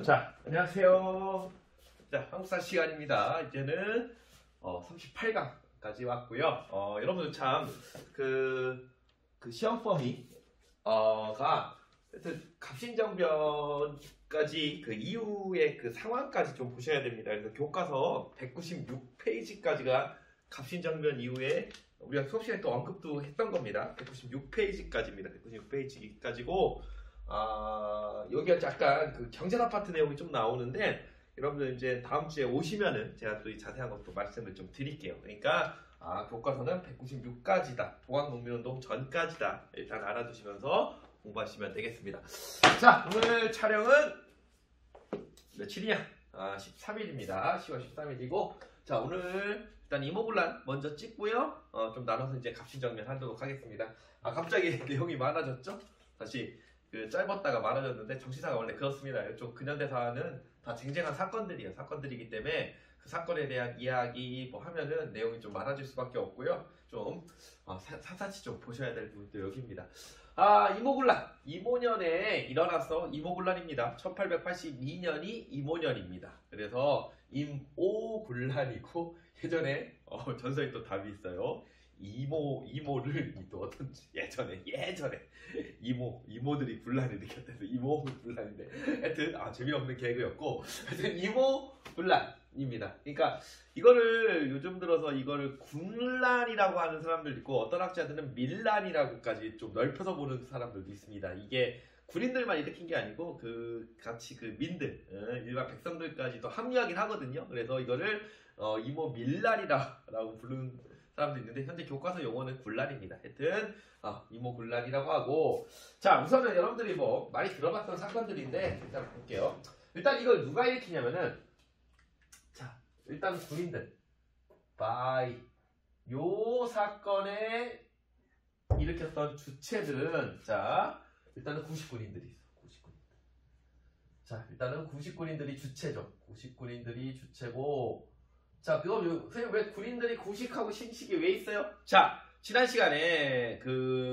자, 안녕하세요. 자, 한국사 시간입니다. 이제는 38강까지 왔고요. 여러분들 참 그 시험 범위 가 하여튼 갑신정변까지 그 이후의 그 상황까지 좀 보셔야 됩니다. 그래서 교과서 196페이지까지가 갑신정변 이후에 우리가 수업 시간에 또 언급도 했던 겁니다. 196페이지까지입니다. 196페이지까지고 여기가 약간 그 경제사 파트 내용이 좀 나오는데 여러분들 이제 다음 주에 오시면은 제가 또 이 자세한 것도 말씀을 좀 드릴게요. 그러니까 교과서는 196까지다. 동학농민운동 전까지다. 일단 알아두시면서 공부하시면 되겠습니다. 자, 오늘 촬영은 며칠이냐? 13일입니다. 10월 13일이고 자, 오늘 일단 이모군란 먼저 찍고요. 좀 나눠서 이제 갑신정변 하도록 하겠습니다. 갑자기 내용이 많아졌죠? 다시 짧았다가 많아졌는데 정치사가 원래 그렇습니다. 이쪽 근현대사는 다 쟁쟁한 사건들이에요. 사건들이기 때문에 그 사건에 대한 이야기 뭐 하면은 내용이 좀 많아질 수밖에 없고요. 좀 사사치 좀 보셔야 될 부분도 여기입니다. 이모군란. 이모년에 일어나서 이모군란입니다. 1882년이 이모년입니다. 그래서 임오군란이고 예전에 전설이 또 답이 있어요. 이모를 또 어떤지 예전에 이모들이 군란을 일으켰다서 이모 군란인데 하여튼 재미없는 개그였고 하여튼 이모 군란입니다. 그러니까 이거를 요즘 들어서 이거를 군란이라고 하는 사람들도 있고 어떤 학자들은 밀란이라고까지 좀 넓혀서 보는 사람들도 있습니다. 이게 군인들만 일으킨 게 아니고 같이 민들 일반 백성들까지도 합류하긴 하거든요. 그래서 이거를 이모 밀란이라고 부르는 사람도 있는데 현재 교과서 용어는 군란입니다. 하여튼 이모 군란이라고 하고 자 우선은 여러분들이 뭐 많이 들어봤던 사건들인데 일단 볼게요. 일단 이걸 누가 일으키냐면은 자 일단 군인들 요 사건에 일으켰던 주체들은 자 일단은 90군인들이 있어. 90군인들. 자 일단은 90군인들이 주체죠. 90군인들이 주체고 자, 선생님 왜 군인들이 구식하고 신식이 왜 있어요? 자, 지난 시간에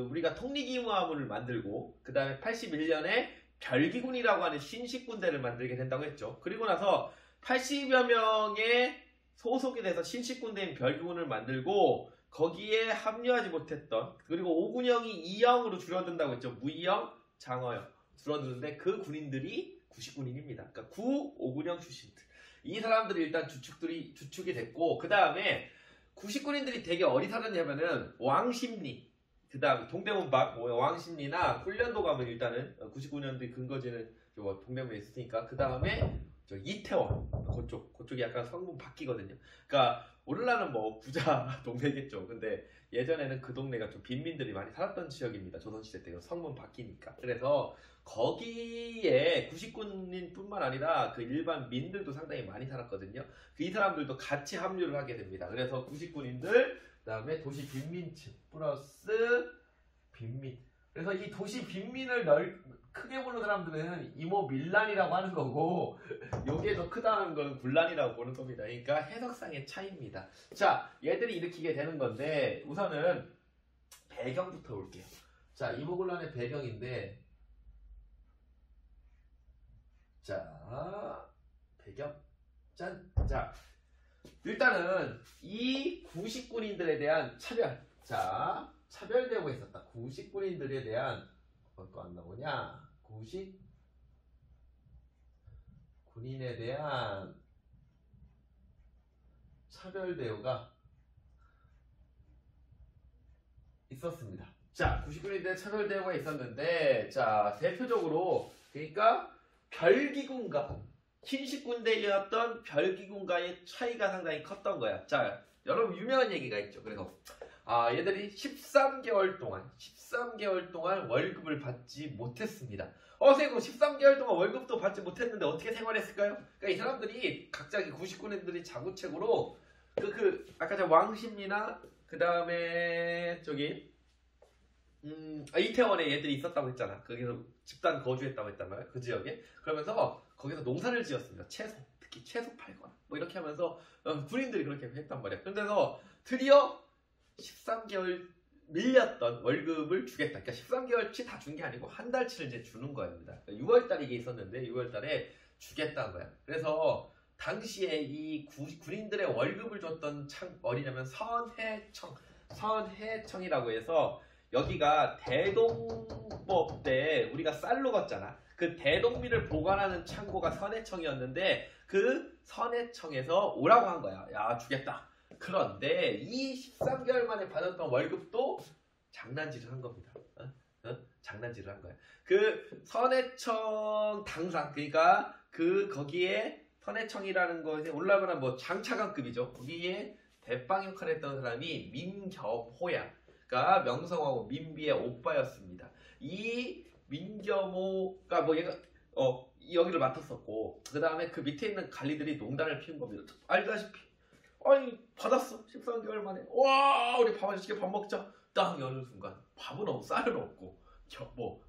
우리가 통리기무화문을 만들고 그 다음에 81년에 별기군이라고 하는 신식 군대를 만들게 된다고 했죠. 그리고 나서 80여 명의 소속이 돼서 신식 군대인 별기군을 만들고 거기에 합류하지 못했던 그리고 오군영이 2영으로 줄어든다고 했죠. 무이영, 장어영 줄어드는데 그 군인들이 90군인입니다. 그러니까 5군영 출신들. 이 사람들이 일단 주축이 됐고 그 다음에 90군인들이 되게 어디 살았냐면은 왕십리 그 다음에 동대문 밖 왕십리나 훈련도 가면 일단은 99년도에 근거지는 동대문에 있으니까 그 다음에 이태원 그쪽이 약간 성문 바뀌거든요. 그러니까 오늘날은 뭐 부자 동네겠죠. 근데 예전에는 그 동네가 좀 빈민들이 많이 살았던 지역입니다. 조선시대 때 성문 바뀌니까. 그래서 거기에 90군인 뿐만 아니라 그 일반 민들도 상당히 많이 살았거든요. 이 사람들도 같이 합류를 하게 됩니다. 그래서 90군인들, 그 다음에 도시 빈민층 플러스 빈민. 그래서 이 도시 빈민을 크게 보는 사람들은 이모 밀란이라고 하는 거고 여기에 더 크다는 거는 군란이라고 보는 겁니다. 그러니까 해석상의 차이입니다. 자, 얘들이 일으키게 되는 건데 우선은 배경부터 볼게요. 자, 이모군란의 배경인데 자, 배경 짠. 자, 일단은 이 90군인들에 대한 차별. 자, 차별되고 있었다. 90군인들에 대한 또 안 나오냐? 90군인에 대한 차별 대우가 있었습니다. 자, 90군인에 대한 차별 대우가 있었는데 자, 대표적으로 그러니까 별기군과 신식군대였던 별기군과의 차이가 상당히 컸던 거야. 자, 여러분 유명한 얘기가 있죠. 그래서 얘들이 13개월 동안 월급을 받지 못했습니다. 선생님 13개월 동안 월급도 받지 못했는데 어떻게 생활했을까요? 그러니까 이 사람들이 각자 90군인들이 자구책으로 아까 왕십리나 그 다음에 이태원에 얘들이 있었다고 했잖아. 거기서 집단 거주했다고 했단 말이야. 그 지역에. 그러면서 거기서 농사를 지었습니다. 특히 채소 팔거나 뭐 이렇게 하면서 군인들이 그렇게 했단 말이야. 그런데서 드디어 13개월 밀렸던 월급을 주겠다. 그러니까 13개월치 다 준 게 아니고 한 달치를 이제 주는 거입니다. 6월달에 이게 있었는데 6월달에 주겠다는 거야. 그래서 당시에 이 군인들의 월급을 줬던 어디냐면 선해청이라고 해서 여기가 대동법 때 우리가 쌀로 걷잖아. 그 대동미를 보관하는 창고가 선해청이었는데 그 선해청에서 오라고 한 거야. 야, 주겠다. 그런데 이 13개월 만에 받았던 월급도 장난질을 한 겁니다. 장난질을 한 거야. 그 선해청 당상, 그러니까 거기에 선해청이라는 것에 올라가는 뭐 장차관급이죠. 거기에 대빵 역할을 했던 사람이 민겸호야. 그러니까 명성황후 민비의 오빠였습니다. 이 민겸호가 뭐 얘가 여기를 맡았었고, 그 다음에 그 밑에 있는 관리들이 농단을 피운 겁니다. 알다시피 아니 받았어 13개월 만에. 와, 우리 밥 맛있게 밥 먹자. 딱 여는 순간 밥은 없고 쌀은 없고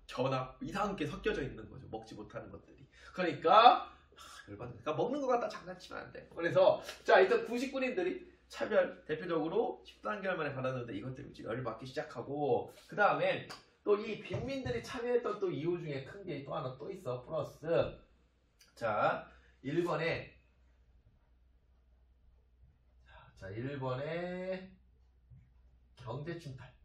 겨나 이상한 게 섞여져 있는 거죠. 먹지 못하는 것들이. 그러니까 열받으니까 먹는 것 같다 장난치면 안 돼. 그래서 자, 일단 구식군인들이 차별 대표적으로 13개월 만에 받았는데 이것들이 열받기 시작하고, 그 다음에 또 이 빈민들이 참여했던 또 이유 중에 큰 게 또 하나 또 있어. 플러스 자, 일본의 경제 침탈.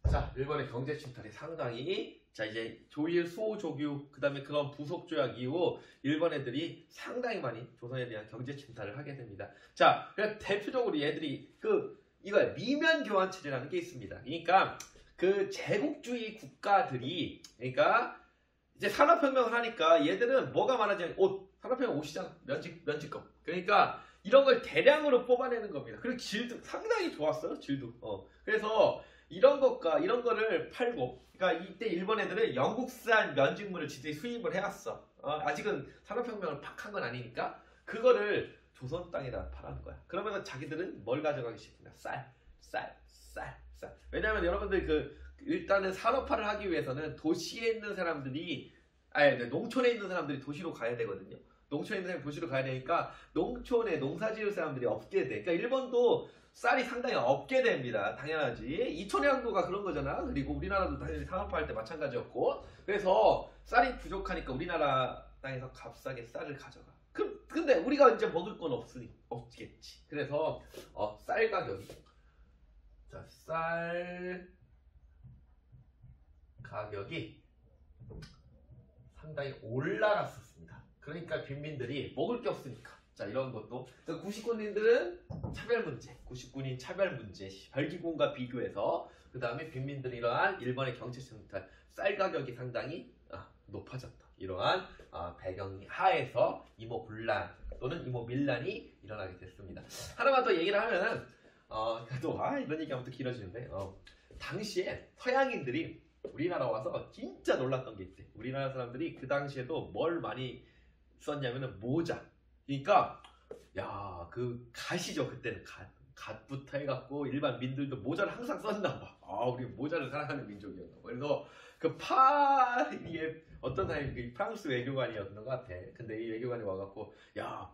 자, 일본의 경제 침탈이 상당히, 자, 이제 조일 수호조규, 그 다음에 그런 부속 조약 이후 일본 애들이 상당히 많이 조선에 대한 경제 침탈을 하게 됩니다. 자, 그래서 대표적으로 얘들이 이거야, 미면 교환체제라는 게 있습니다. 그러니까 그 제국주의 국가들이, 그러니까 이제 산업혁명을 하니까 얘들은 뭐가 많아지냐, 산업혁명 옷이잖아. 면직업. 그러니까 이런 걸 대량으로 뽑아내는 겁니다. 그리고 질도 상당히 좋았어요. 질도. 그래서 이런 거를 팔고, 그러니까 이때 일본 애들은 영국산 면직물을 지들이 수입을 해왔어. 아직은 산업혁명을 팍 한 건 아니니까 그거를 조선 땅에다 팔아는 거야. 그러면서 자기들은 뭘 가져가기 시작했냐? 쌀. 왜냐면 여러분들 일단은 산업화를 하기 위해서는 도시에 있는 사람들이, 농촌에 있는 사람들이 도시로 가야 되거든요. 농촌에 있는 사람이 도시로 가야 되니까 농촌에 농사 지을 사람들이 없게 돼. 그러니까 일본도 쌀이 상당히 없게 됩니다. 당연하지. 이촌양도가 그런 거잖아. 그리고 우리나라도 당연히 산업화할 때 마찬가지였고. 그래서 쌀이 부족하니까 우리나라 땅에서 값싸게 쌀을 가져가. 근데 우리가 이제 먹을 건 없겠지. 그래서 쌀 가격이, 자, 쌀 가격이 상당히 올라갔었습니다. 그러니까 빈민들이 먹을 게 없으니까. 자, 이런 것도. 구식군인들은 구식군인 차별 문제, 별기군과 비교해서, 그 다음에 빈민들이 이러한 일본의 경제 침탈, 쌀 가격이 상당히 높아졌다. 이러한 배경 하에서 이모군란 또는 이모밀란이 일어나게 됐습니다. 하나만 더 얘기를 하면은 이런 얘기하면 또 길어지는데, 당시에 서양인들이 우리나라 와서 진짜 놀랐던 게 있대. 우리나라 사람들이 그 당시에도 뭘 많이 썼냐면은 모자. 그러니까 그 갓이죠. 그때는 갓부터 해갖고 일반 민들도 모자를 항상 썼나 봐. 우리 모자를 사랑하는 민족이었나 봐. 그래서 그 파리에 어떤 사람이 프랑스 외교관이었던 것 같아. 근데 이 외교관이 와갖고,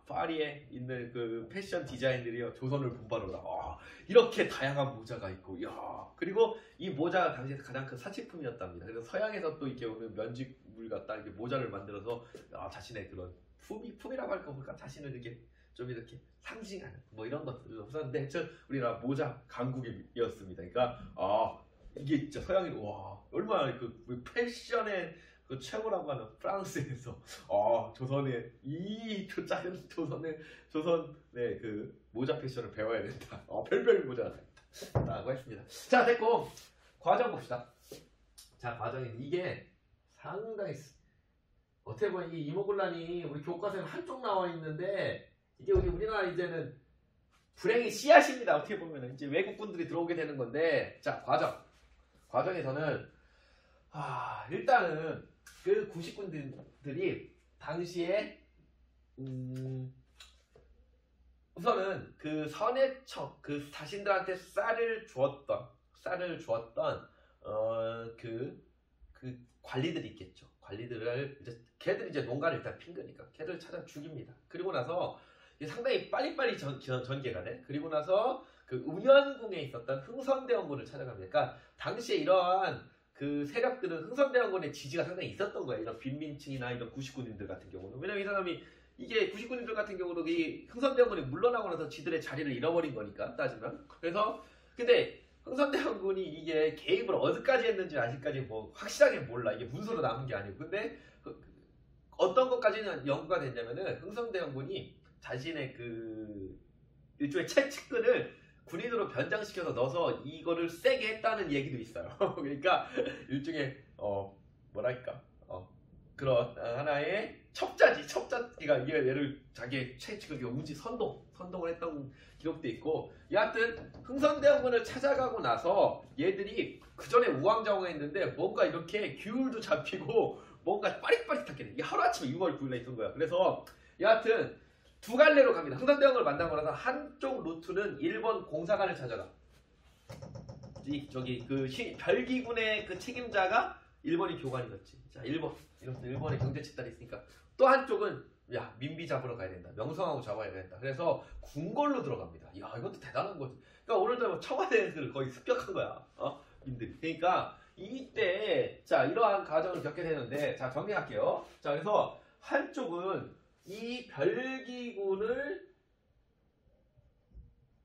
파리에 있는 그 패션 디자인들이요, 조선을 본받으라. 이렇게 다양한 모자가 있고, 그리고 이 모자가 당시에 가장 큰 사치품이었답니다. 그래서 서양에서 또 이렇게 오는 면직물 갖다 이렇게 모자를 만들어서 자신의 그런 품이라고 할까 볼까, 자신을 이렇게 좀 이렇게 상징하는 뭐 이런 것들을 썼는데, 우리나라 모자 강국이었습니다. 그러니까 이게 진짜 서양이 얼마나 그 패션의 그 최고라고 하는 프랑스에서 조선의 작은 조선의 그 모자 패션을 배워야 된다. 별별 모자가 있다라고 했습니다. 자, 됐고 과정 봅시다. 자, 과정이 이게 상당히 어떻게 보면 이 이모군란이 우리 교과서에 한쪽 나와 있는데, 이게 우리나라 이제는 불행의 씨앗입니다. 어떻게 보면 이제 외국분들이 들어오게 되는 건데, 자, 과정에서는 일단은 그 구식군들이 당시에 우선은 그 선해청, 그 자신들한테 쌀을 주었던 그 관리들이 있겠죠. 관리들을 걔들이 이제 농가를 일단 핀 거니까 걔들을 찾아 죽입니다. 그리고 나서 이게 상당히 빨리빨리 전개가 돼. 그리고 나서 그 운현궁에 있었던 흥선대원군을 찾아갑니다. 그러니까 당시에 이러한 그 세력들은 흥선대원군의 지지가 상당히 있었던 거예요. 이런 빈민층이나 이런 구식군인들 같은 경우는. 왜냐면 이 사람이 이게 구식군인들 같은 경우는 이 흥선대원군이 물러나고 나서 지들의 자리를 잃어버린 거니까 따지면. 그래서 근데 흥선대원군이 이게 개입을 어디까지 했는지 아직까지 뭐 확실하게 몰라. 이게 문서로 남은 게 아니고. 근데 어떤 것까지는 연구가 됐냐면은 흥선대원군이 자신의 그 일종의 채찍근을 군인으로 변장시켜서 넣어서 이거를 세게 했다는 얘기도 있어요. 그러니까 일종의 뭐랄까 그런 하나의 첩자기가 이게 얘를 자기의 채찍을 우지 선동을 했던 기록도 있고, 여하튼 흥선대원군을 찾아가고 나서 얘들이 그 전에 우왕좌왕했는데 뭔가 이렇게 규율도 잡히고 뭔가 빠릿빠릿하게 돼. 이게 하루아침에 6월 9일에 있던 거야. 그래서 여하튼 두 갈래로 갑니다. 흥선대원군을 만나고 나서 한쪽 루트는 일본 공사관을 찾아가. 저기 그 별기군의 그 책임자가 일본이 교관이었지. 자, 일본의 경제 책달이 있으니까. 또 한쪽은 야, 민비 잡으러 가야 된다. 명성하고 잡아야 된다. 그래서 궁궐로 들어갑니다. 야, 이것도 대단한 거지. 그러니까 오늘도 청와대를 거의 습격한 거야. 민들이. 그러니까 이때 자, 이러한 과정을 겪게 되는데, 자, 정리할게요. 자, 그래서 한쪽은 이 별기군을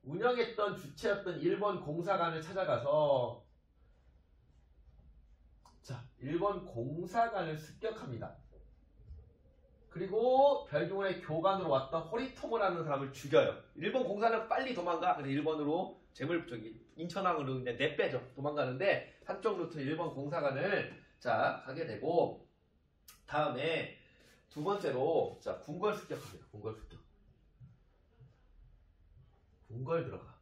운영했던 주체였던 일본 공사관을 찾아가서 자, 일본 공사관을 습격합니다. 그리고 별기군의 교관으로 왔던 호리토모라는 사람을 죽여요. 일본 공사는 빨리 도망가. 그래서 일본으로 인천항으로 그냥 내빼죠. 도망가는데 한쪽 루트 일본 공사관을 자 가게 되고, 다음에 두 번째로 자 궁궐 습격합니다. 궁궐 들어가.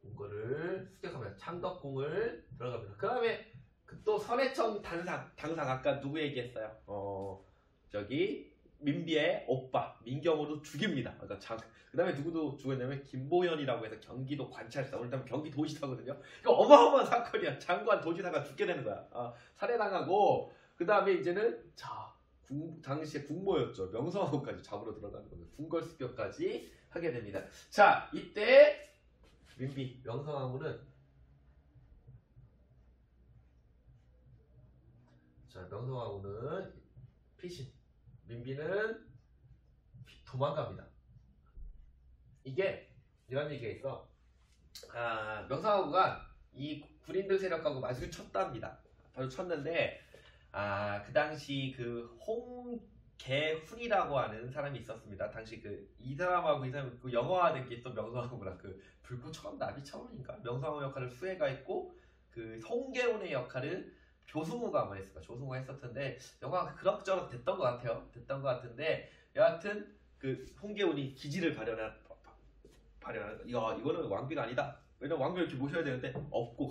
궁궐을 습격하면 창덕궁을 들어갑니다. 그 다음에 또 선해청 당상 아까 누구 얘기했어요? 저기 민비의 오빠 민경호도 죽입니다. 그러니까 그 다음에 누구도 죽었냐면 김보현이라고 해서 경기도 관찰사, 오늘 경기도지사거든요. 그러니까 어마어마한 사건이야. 장관 도지사가 죽게 되는 거야. 살해당하고, 그 다음에 이제는 당시에 국모였죠. 명성황후까지 잡으러 들어가는 겁니다. 궁궐 습격까지 하게 됩니다. 자, 이때 민비 명성황후는 피신, 민비는 도망갑니다. 이게 이런 얘기가 있어. 명성황후가 이 군인들 세력하고 마주쳤답니다. 바로 쳤는데 그 당시 그 홍계훈이라고 하는 사람이 있었습니다. 당시 이 사람하고 이 사람 그 영화화된 게 또 명성황후랑 그 불꽃처럼 나비처럼인가 명성황후 역할을 수혜가 했고, 그 홍계훈의 역할을 조승우가 아마 했을까. 조승우가 했었던데 영화가 그럭저럭 됐던 것 같은데 여하튼 그 홍계훈이 기지를 발현한 이거는 왕비가 아니다. 왜냐면 왕비를 이렇게 모셔야 되는데 없고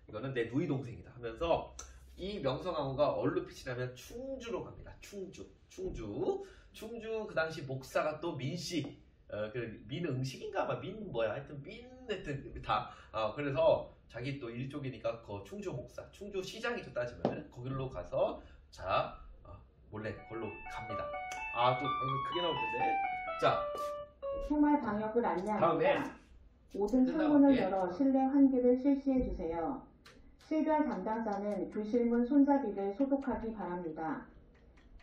이거는 내 누이 동생이다 하면서 이 명성황후가 어디로 피신하면 충주로 갑니다. 충주 그 당시 목사가 또 민씨, 민응식인가 봐. 하여튼 그래서 자기 또 일족이니까 그 충주 목사, 충주 시장이죠 따지면. 거기로 가서 몰래 걸로 갑니다. 또 방금 크게 나올 텐데. 자, 생활 방역을 다음에 안내합니다. 모든 창문을 열어 실내 환기를 실시해 주세요. 실별 담당자는 교실문 손잡이를 소독하기 바랍니다.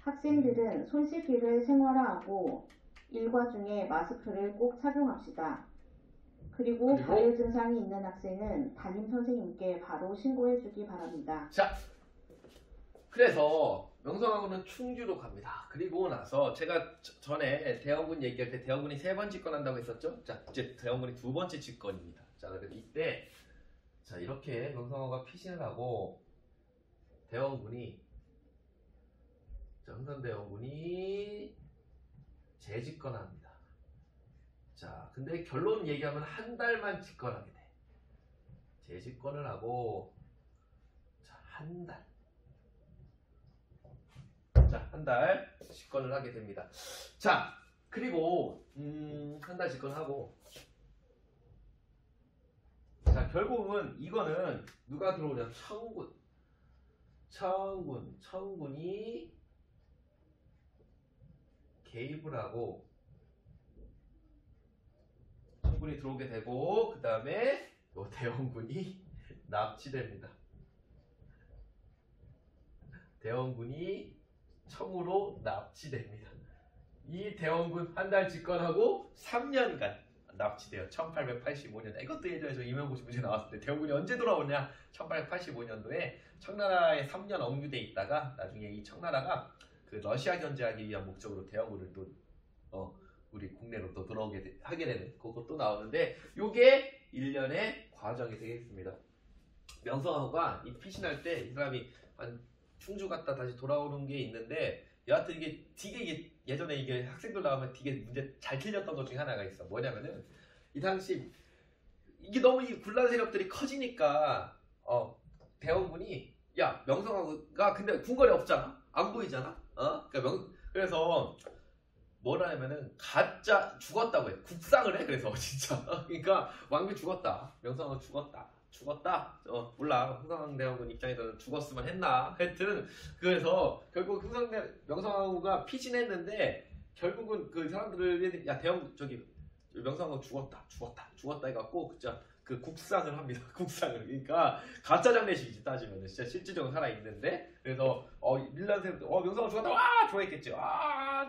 학생들은 손 씻기를 생활화하고 일과 중에 마스크를 꼭 착용합시다. 그리고 발열 증상이 있는 학생은 담임 선생님께 바로 신고해 주기 바랍니다. 자, 그래서 명성황후는 충주로 갑니다. 그리고 나서 제가 전에 대원군 얘기할 때 대원군이 3번 집권한다고 했었죠? 자, 이제 대원군이 2번째 집권입니다. 자, 그래서 이때 자 이렇게 명성황후가 피신을 하고 흥선대원군이 재집권합니다. 자, 근데 결론 얘기하면 한 달만 집권하게 돼. 재집권을 하고 한 달 집권을 하게 됩니다. 자, 그리고 한 달 집권하고, 자, 결국은 이거는 누가 들어오냐? 청군이 개입을 하고 청군이 들어오게 되고 그 다음에 대원군이 납치됩니다. 대원군이 청으로 납치됩니다. 이 대원군 한 달 집권하고 3년간 납치돼요. 1885년. 이것도 예전에 임용고시 문제 나왔을 때 대원군이 언제 돌아오냐? 1885년도에 청나라에 3년 억류돼 있다가 나중에 이 청나라가 그 러시아 견제하기 위한 목적으로 대원군을 또 우리 국내로 또 하게 되는 그것도 나오는데 요게 1년의 과정이 되겠습니다. 명성황후가 이 피신할 때 이 사람이 한 충주 갔다 다시 돌아오는 게 있는데 여하튼 이게 되게 예전에 이게 학생들 나오면 되게 문제 잘 틀렸던 것 중에 하나가 있어. 뭐냐면은 이 당시 이게 너무 이 군란 세력들이 커지니까 대원군이 야 명성황후가 근데 궁궐에 없잖아. 안 보이잖아. 그래서 뭐라 하면은 가짜 죽었다고 해. 국상을 해. 그래서 진짜 그러니까 왕비 죽었다. 명성황후 죽었다. 몰라. 흥성대원군 입장에서는 죽었으면 했나. 하여튼 그래서 결국 명성황후가 피신했는데 결국은 그 사람들을 야 명성황후 죽었다 해갖고 진짜 그 국상을 합니다. 국상을. 그러니까 가짜 장례식이지 따지면 진짜 실질적으로 살아 있는데 그래서 밀란세도 명성황후 죽었다 와 좋아했겠지.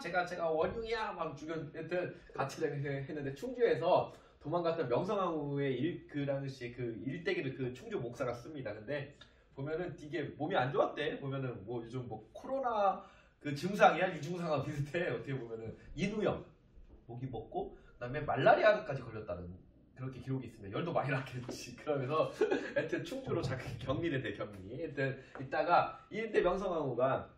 제가 원흉이야 막 하여튼 가짜 장례식 했는데 충주에서 도망갔던 명성황후의 그 당시에 그 일대기를 그 충주 목사가 씁니다. 근데 보면은 되게 몸이 안 좋았대. 보면은 뭐 요즘 뭐 코로나 그 증상이야 유증상과 비슷해. 어떻게 보면은 인후염 목이 먹고 그다음에 말라리아까지 걸렸다는 그렇게 기록이 있습니다. 열도 많이 났겠지. 그러면서 하여튼 충주로 격리를 돼 격리. 하여튼 이따가 이때 명성황후가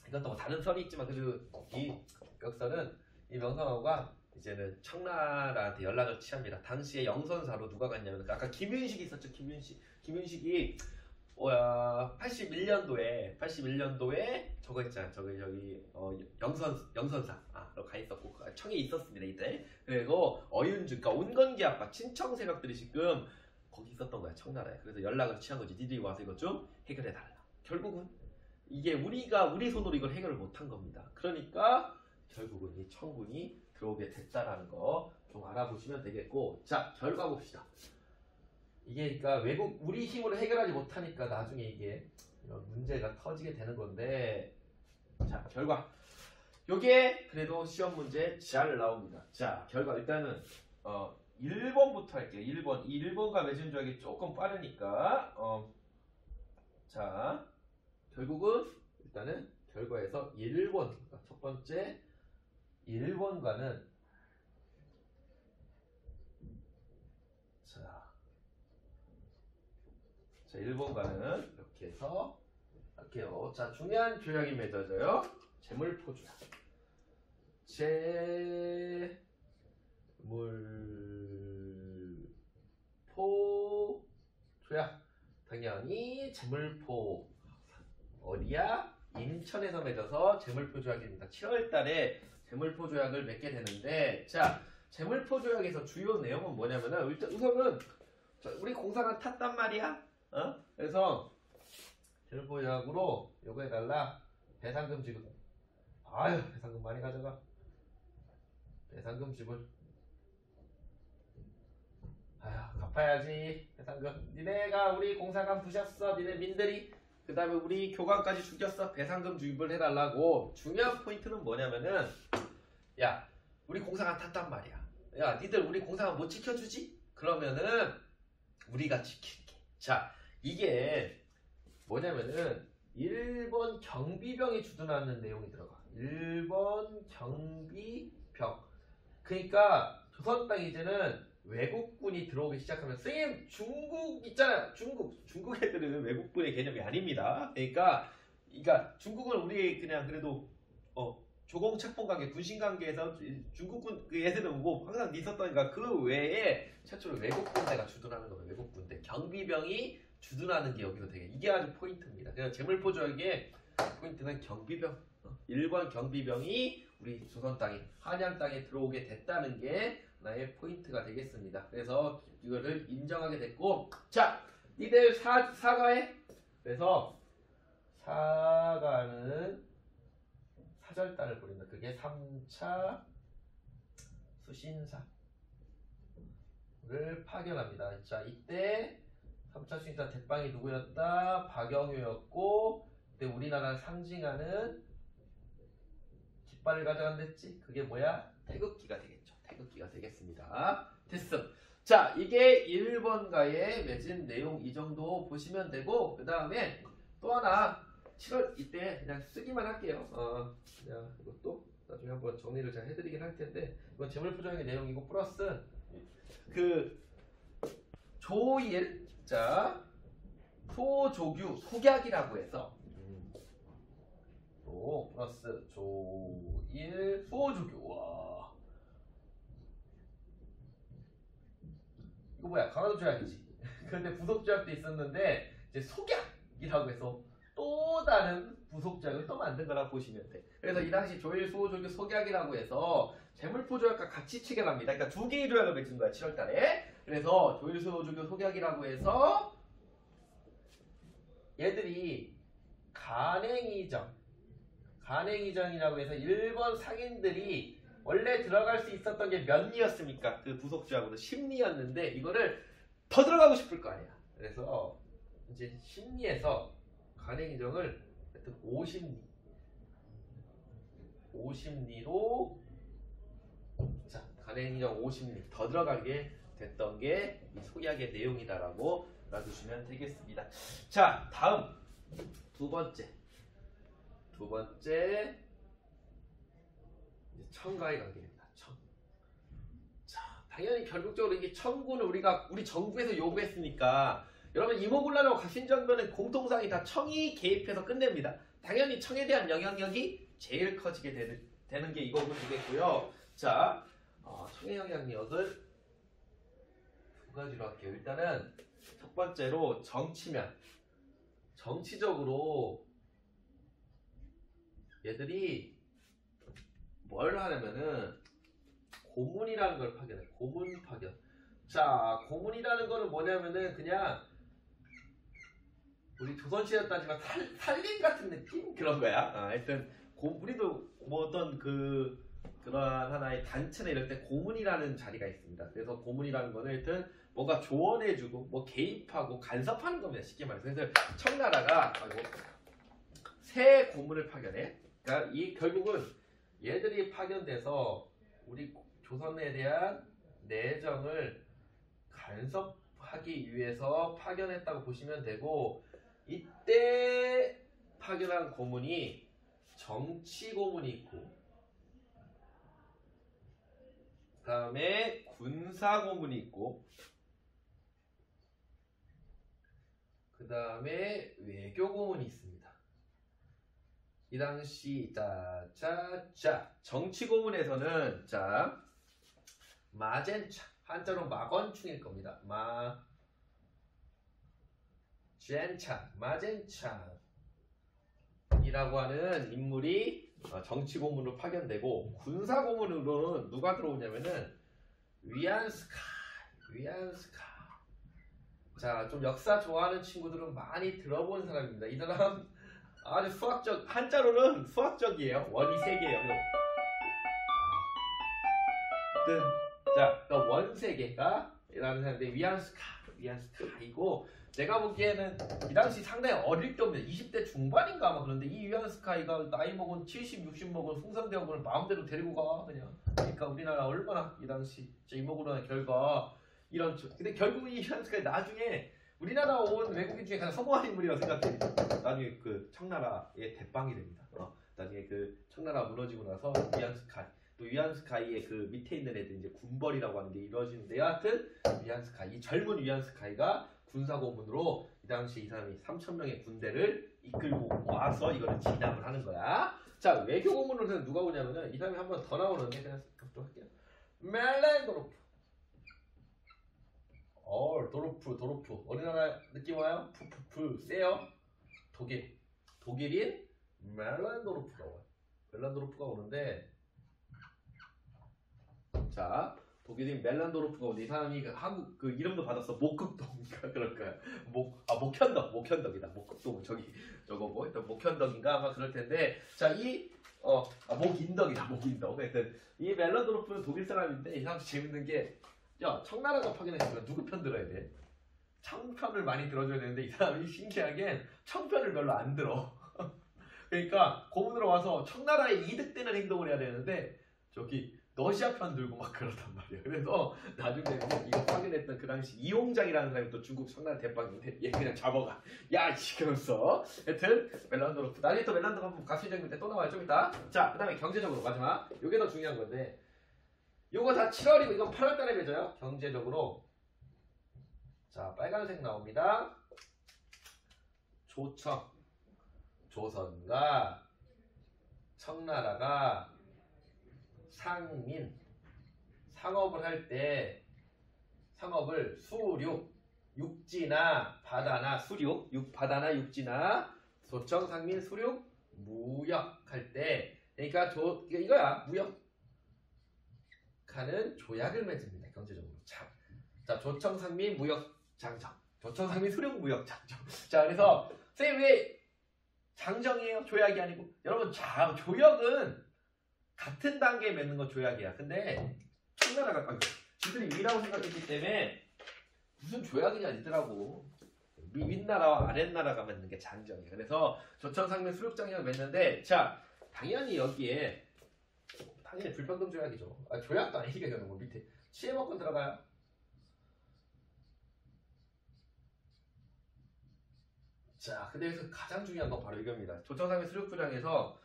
이것도 뭐 다른 설이 있지만 그래도 이 역설은 이 명성황후가 이제는 청나라한테 연락을 취합니다. 당시에 영선사로 누가 갔냐면 아까 김윤식이 있었죠. 김윤식이 81년도에 저거 있잖아. 저기 영선사로 가 있었고 청에 있었습니다. 이때. 그리고 어윤주 그러니까 온건기 아빠 친청 세력들이 지금 거기 있었던 거야. 청나라에. 그래서 연락을 취한 거지. 니들이 와서 이것 좀 해결해 달라. 결국은 이게 우리 손으로 이걸 해결을 못한 겁니다. 그러니까 결국은 이 청군이 들어오게 됐다라는 거 좀 알아보시면 되겠고, 자 결과 봅시다. 이게 그러니까 우리 힘으로 해결하지 못하니까 나중에 이게 이런 문제가 터지게 되는 건데, 자 결과 요게 그래도 시험 문제 잘 나옵니다. 자 결과 일단은 1번부터 할게요. 1번 이 1번과 맺은 조약이 조금 빠르니까 자 결국은 일단은 결과에서 1번 첫 번째 1번과는 자 1번과는 이렇게 해서 할게요. 자 중요한 조약이 맺어져요. 재물포 조약. 재물포 조약. 당연히 재물포 어디야? 인천에서 맺어서 재물포 조약입니다. 7월달에 재물포 조약을 맺게 되는데, 자 재물포 조약에서 주요 내용은 뭐냐면은 우선은 우리 공사가 탔단 말이야. 그래서 재물포 조약으로 요거 해달라. 배상금 지급. 아유 배상금 많이 가져가. 배상금 지불. 아유 갚아야지 배상금. 니네가 우리 공사관 부셨어. 니네 민들이. 그 다음에 우리 교관까지 죽였어. 배상금 지급을 해달라고. 중요한 포인트는 뭐냐면은 야 우리 공사관 탔단 말이야. 야 니들 우리 공사관 못 지켜주지? 그러면은 우리가 지킬게. 자 이게 뭐냐면은 1번 경비병이 주둔하는 내용이 들어가. 1번 경비병. 그러니까 조선 땅 이제는 외국군이 들어오기 시작하면 선생님 중국 있잖아요. 중국 애들은 외국군의 개념이 아닙니다. 그러니까 중국은 우리 그냥 그래도 조공 책봉 관계, 군신 관계에서 중국군 그 애들은 뭐 항상 있었다니까 그 외에 최초로 외국 군대가 주둔하는 거예요. 외국 군대 경비병이 주둔하는 게 여기서 되게 이게 아주 포인트입니다. 그래서 재물포 조약의 포인트는 경비병. 1번 경비병이 우리 조선 땅에 한양 땅에 들어오게 됐다는 게 하나의 포인트가 되겠습니다. 그래서 이거를 인정하게 됐고, 자 니들 사과해. 그래서 사절단을 벌인다. 그게 3차 수신사를 파견합니다. 자, 이때 3차 수신사 대빵이 누구였다? 박영효였고, 그때 우리나라를 상징하는 깃발을 가져간댔지? 그게 뭐야? 태극기가 되겠죠. 태극기가 되겠습니다. 됐음. 자, 이게 1번가에 맺은 내용 이 정도 보시면 되고, 그 다음에 또 하나 7월 이때 그냥 쓰기만 할게요. 그냥 이것도 나중에 한번 정리를 잘 해드리긴 할 텐데, 이건 재물포장의 내용이고 플러스 그 조일, 자, 소조규 속약이라고 해서 또 플러스 조일 소조규. 와, 이거 뭐야? 강화도 조약이지. 근데 부속 조약도 있었는데 이제 속약이라고 해서 또 다른 부속 조약을 또 만든 거라고 보시면 돼. 그래서 이 당시 조일 소조규 속약이라고 해서 재물포 조약과 같이 체결합니다. 그러니까 두 개의 조약을 맺은 거야 7월달에. 그래서 조일 소조규 속약이라고 해서 얘들이 간행이정이라고 해서 일본 상인들이 원래 들어갈 수 있었던 게 몇 리였습니까? 그 부속 조약으로 10리였는데 이거를 더 들어가고 싶을 거 아니야. 그래서 이제 10리에서 간행이정을 50리로 자, 간행이정 50리 더 들어가게 됐던 게 이 속약의 내용이다라고 놔두시면 되겠습니다. 자, 다음 두 번째 이제 청과의 관계입니다. 청. 자, 당연히 결국적으로 이게 청구는 우리 정부에서 요구했으니까 여러분 이모군란하고 가신정변은 공통상이 다 청이 개입해서 끝냅니다. 당연히 청에 대한 영향력이 제일 커지게 되는 게 이거고 되겠고요. 자, 청의 영향력을 두 가지로 할게요. 일단은 첫 번째로 정치면, 정치적으로 얘들이 뭘 하냐면은 고문이라는 걸 파견해. 고문 파견. 자, 고문이라는 거는 뭐냐면은 그냥 우리 조선시대 따지면 살림 같은 느낌? 그런 거야. 하여튼 우리도 뭐 어떤 그런 하나의 단체나 이럴 때 고문이라는 자리가 있습니다. 그래서 고문이라는 거는 하여튼 뭔가 조언해주고 뭐 개입하고 간섭하는 겁니다. 쉽게 말해서. 그래서 청나라가 새 고문을 파견해. 그러니까 결국은 얘들이 파견돼서 우리 조선에 대한 내정을 간섭하기 위해서 파견했다고 보시면 되고, 이때 파견한 고문이 정치 고문이 있고, 그 다음에 군사 고문이 있고, 그 다음에 외교 고문이 있습니다. 이 당시 정치 고문에서는 마젠차, 한자로 마건충일 겁니다. 마젠차이라고 하는 인물이 정치 고문으로 파견되고, 군사 고문으로는 누가 들어오냐면은 위안스카. 자, 좀 역사 좋아하는 친구들은 많이 들어본 사람입니다. 이 사람 아주 한자로는 수학적이에요. 원이 3개예요. 자, 원 3개가 라는 사람인데 위안스카이고, 제가 보기에는 이 당시 상당히 어릴 때입니다. 20대 중반인가 아마. 그런데 이 위안스카이가 나이 먹은 70, 60 먹은 숭상대원군을 마음대로 데리고 가 그냥. 그러니까 우리나라 얼마나 이 당시 이모군란의 결과 이런. 근데 결국 이 위안스카이 나중에 우리나라 온 외국인 중에 가장 성공한 인물이라고 생각해. 나중에 그 청나라의 대빵이 됩니다. 나중에 그 청나라 무너지고 나서 위안스카이의 그 밑에 있는 애들 이제 군벌이라고 하는 게 이루어지는데, 여하튼 이 젊은 위안스카이가 군사고문으로 이 당시 이 사람이 3,000명의 군대를 이끌고 와서 이거를 진압을 하는 거야. 자, 외교고문으로는 누가 오냐면은 이 사람이 한 번 더 나오는데 그냥 또 할게요. 멜렌도르프. 도르프. 어느 나라 느낌 와요? 세요. 독일인 멜렌도르프가 와요. 멜렌도르프가 오는데, 자, 독일인 멜란도르프가 오는데 이 사람이 그 한국 그 이름도 받았어. 목극동인가 그럴 거야. 목현덕이다. 목극동 저거 뭐 일단 목현덕인가 아마 그럴 텐데 목인덕이다. 목인덕. 하여튼 이 멜란도르프는 독일 사람인데 이 사람 재밌는 게 청나라가 파견했으면 누구 편 들어야 돼? 청편을 많이 들어줘야 되는데 이 사람이 신기하게 청편을 별로 안 들어. 그러니까 고문으로 와서 청나라에 이득되는 행동을 해야 되는데 저기 러시아 편 들고 막 그러단 말이야. 그래서 나중에는 이거 파견했던 그 당시 이용장이라는 사람이 또 중국 청나라 대빵인데 얘 그냥 잡아가. 야 이러면서 하여튼 멜란도르프 나중에 또 멜란도르프 한번 각시적일 때 또 나와요. 좀 이따. 자, 그 다음에 경제적으로 마지막 요게 더 중요한 건데 요거 다 7월이고 이건 8월 달에 맺어요. 경제적으로 자 빨간색 나옵니다. 조선과 청나라가 상업을 할 때 상업을 육지나 바다나 바다나 육지나 소청, 상민, 수륙, 무역할 때 그러니까 이거야 무역하는 조약을 맺습니다. 경제적으로 자 조청, 상민, 무역 장정 조청, 상민, 수륙, 무역 장정 자 그래서 선생님 왜 장정이에요? 조약이 아니고 여러분 조약은 같은 단계에 맺는 건 조약이야. 근데 청나라가 지들이 위라고 생각했기 때문에 무슨 조약이냐 니들하고 윗나라와 아랫나라가 맺는 게 장정이야. 그래서 조청상면 수륙장이랑 맺는데 자 당연히 여기에 당연히 불평등 조약이죠. 조약도 아니니까 이거는 뭐 밑에 시해법권 들어가요. 자 근데 여기서 가장 중요한 건 바로 이겁니다. 조청상면 수륙조약에서